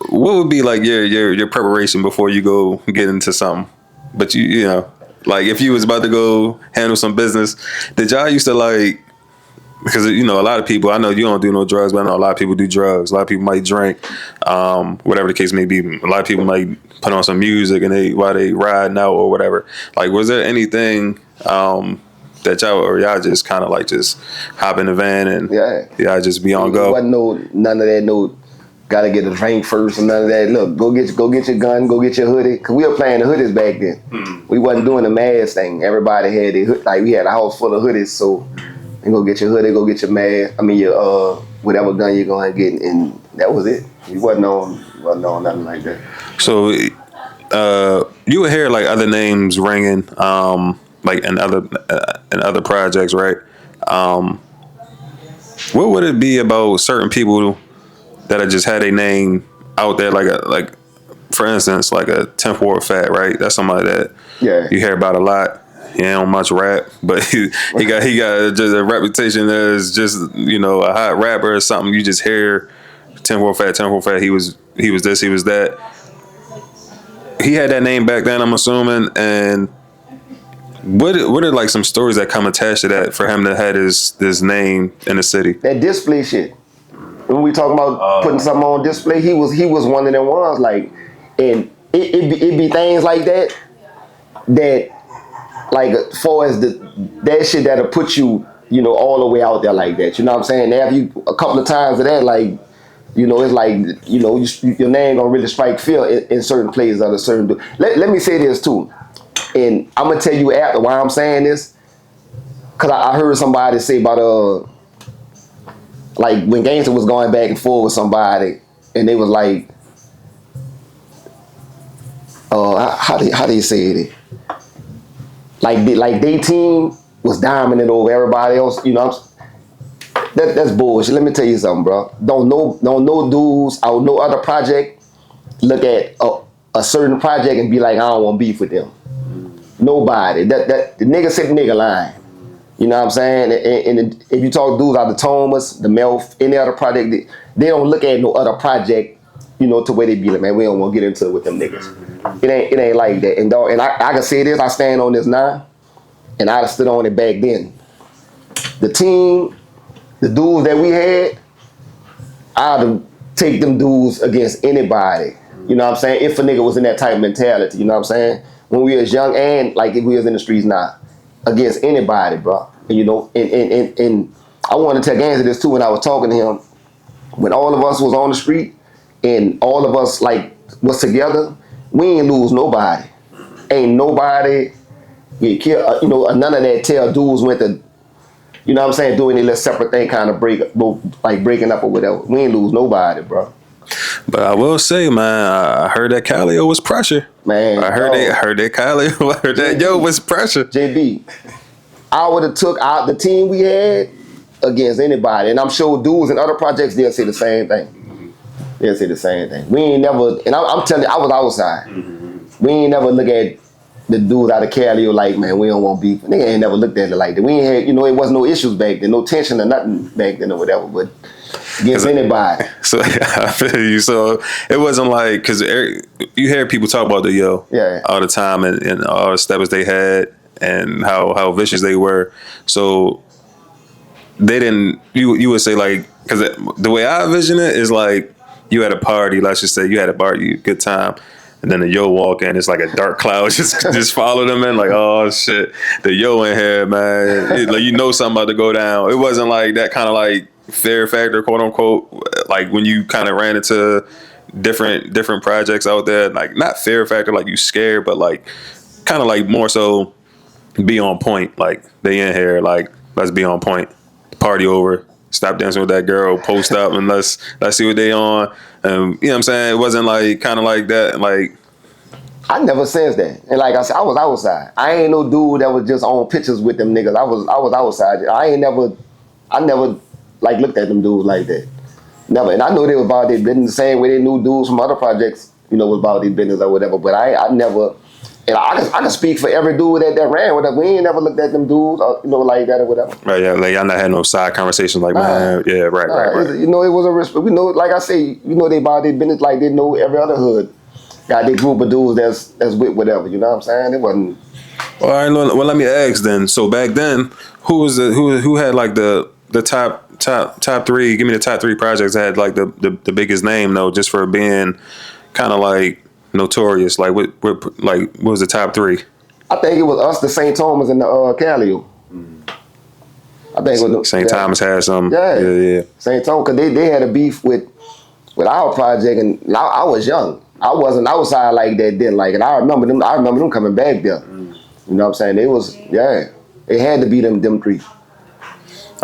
would be like your preparation before you go get into something? But you know, like if you was about to go handle some business, did y'all used to like because a lot of people. I know you don't do no drugs, but I know a lot of people do drugs. A lot of people might drink, whatever the case may be. A lot of people might put on some music and while they riding out or whatever. Like, was there anything that y'all just kind of like just hop in the van and y'all just be on go? Wasn't none of that. No, gotta get a drink first and none of that. Look, go get your gun, go get your hoodie. Cause we were playing the hoodies back then. We wasn't doing the mask thing. Everybody had we had a house full of hoodies, so. And go get your hoodie, go get your mask. I mean your whatever gun you're gonna get, and that was it. We wasn't on nothing like that. So you would hear like other names ringing, like in other projects, right? What would it be about certain people that have just had a name out there, like for instance, like a 10th Ward Fat, right? That's somebody that you hear about a lot. He ain't on much rap, but he got just a reputation as just a hot rapper or something. You just hear 10th Ward Fat. He was this, he was that. He had that name back then, I'm assuming. And what are like some stories that come attached to that for him to have this name in the city? That display shit. When we talking about putting something on display, he was one of them ones like, and it be things like that. Like, as far as that shit that'll put you, all the way out there like that. You know what I'm saying? Now, if you a couple of times of that, like, it's like, your name gonna really strike fear in certain places or certain. Let me say this too, and I'm gonna tell you after why I'm saying this, cause I heard somebody say about like when Gangsta was going back and forth with somebody, and they was like, how do you say it? Like they team was dominant over everybody else, that's bullshit. Let me tell you something, bro. Don't no dudes out no other project look at a certain project and be like, I don't want beef with them. Nobody. That the nigga said nigga line. You know what I'm saying? And if you talk dudes out the Thomas, the Melf, any other project, they don't look at no other project, to where they be like, man, we don't want to get into it with them niggas. It ain't like that. And I can say this, I stand on this now, and I'd have stood on it back then. The team, the dudes that we had, I'd have take them dudes against anybody. You know what I'm saying? If a nigga was in that type of mentality, you know what I'm saying? When we was young and like if we was in the streets now, against anybody, bro. And I want to tell Gansy this too when I was talking to him. When all of us was on the street and all of us like was together, we ain't lose nobody. Ain't nobody get killed. None of that tell dudes went to, you know what I'm saying, doing a little separate thing, kind of breaking up or whatever. We ain't lose nobody, bro. But I will say, man, I heard that Calio was pressure. Man, I heard that Calio, I heard that Yo was pressure. JB, I would have took out the team we had against anybody, and I'm sure dudes in other projects they'll say the same thing. They'll say the same thing. We ain't never, and I'm telling you, I was outside. We ain't never look at the dudes out of Calio like, man, we don't want beef. Nigga ain't never looked at it like that. We ain't had, it wasn't no issues back then, no tension or nothing back then or whatever, but against anybody. So I feel you. So it wasn't like, because you hear people talk about the Yo all the time and all the steps they had and how vicious they were. So they didn't, you would say like, because the way I envision it is like, you had a party, let's just say you had a party, good time, and then the Yo walk in, it's like a dark cloud just follow them in, like, oh shit, the Yo in here, man. Like something about to go down. It wasn't like that kind of like fear factor, quote unquote, like when you kind of ran into different projects out there, like not fear factor, like you scared, but like kind of like more so be on point, like they in here, like let's be on point, party over. Stop dancing with that girl, post up, and let's see what they on. You know what I'm saying? It wasn't like kind of like that. Like I never sensed that. And like I said, I was outside. I ain't no dude that was just on pictures with them niggas. I was outside. I never like looked at them dudes like that. Never. And I know they was about their business the same way they knew dudes from other projects, was about their business or whatever. But I never. And I can speak for every dude that ran with us. We ain't never looked at them dudes, like that or whatever. Right, yeah, like y'all not had no side conversations like, man, yeah, right. It was a risk, but we know, like I say, they about their business like they know every other hood. Got their group of dudes that's with whatever, you know what I'm saying? It wasn't. All right, well, let me ask then. So back then, who had like the the top three. Give me the top three projects that had like the biggest name though, just for being kind of like notorious. Like what was the top three? I think it was us, the St. Thomas, and the Calio. I think it was St. Thomas had some. Yeah. St. Thomas, because they had a beef with our project, and I was young. I wasn't outside like that then. Like, and I remember them coming back there. You know what I'm saying? It was, it had to be them three.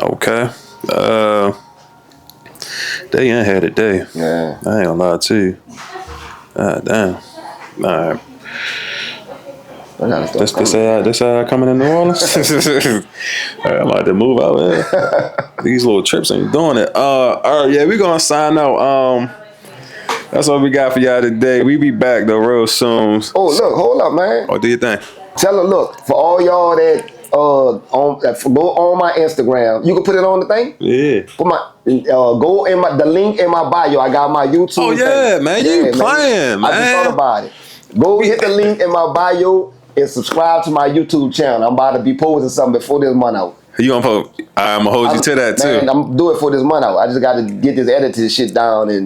Okay. They ain't had it day. Yeah. I ain't gonna lie to you. Damn. All right. This coming in New Orleans. I'm about to move out, man. These little trips ain't doing it. All right, yeah, we gonna sign out. That's what we got for y'all today. We be back though real soon. Oh, look, hold up, man. Oh, do you think? Tell her, look, for all y'all that go on my Instagram. You can put it on the thing. Yeah. Put my go in the link in my bio. I got my YouTube. Oh yeah, thing. man, you playing, man. I just thought about it. Go hit the link in my bio and subscribe to my YouTube channel. I'm about to be posting something before this month out. You gonna post? I'm gonna hold you to that too. Man, I'm do it for this month out. I just got to get this edited shit down and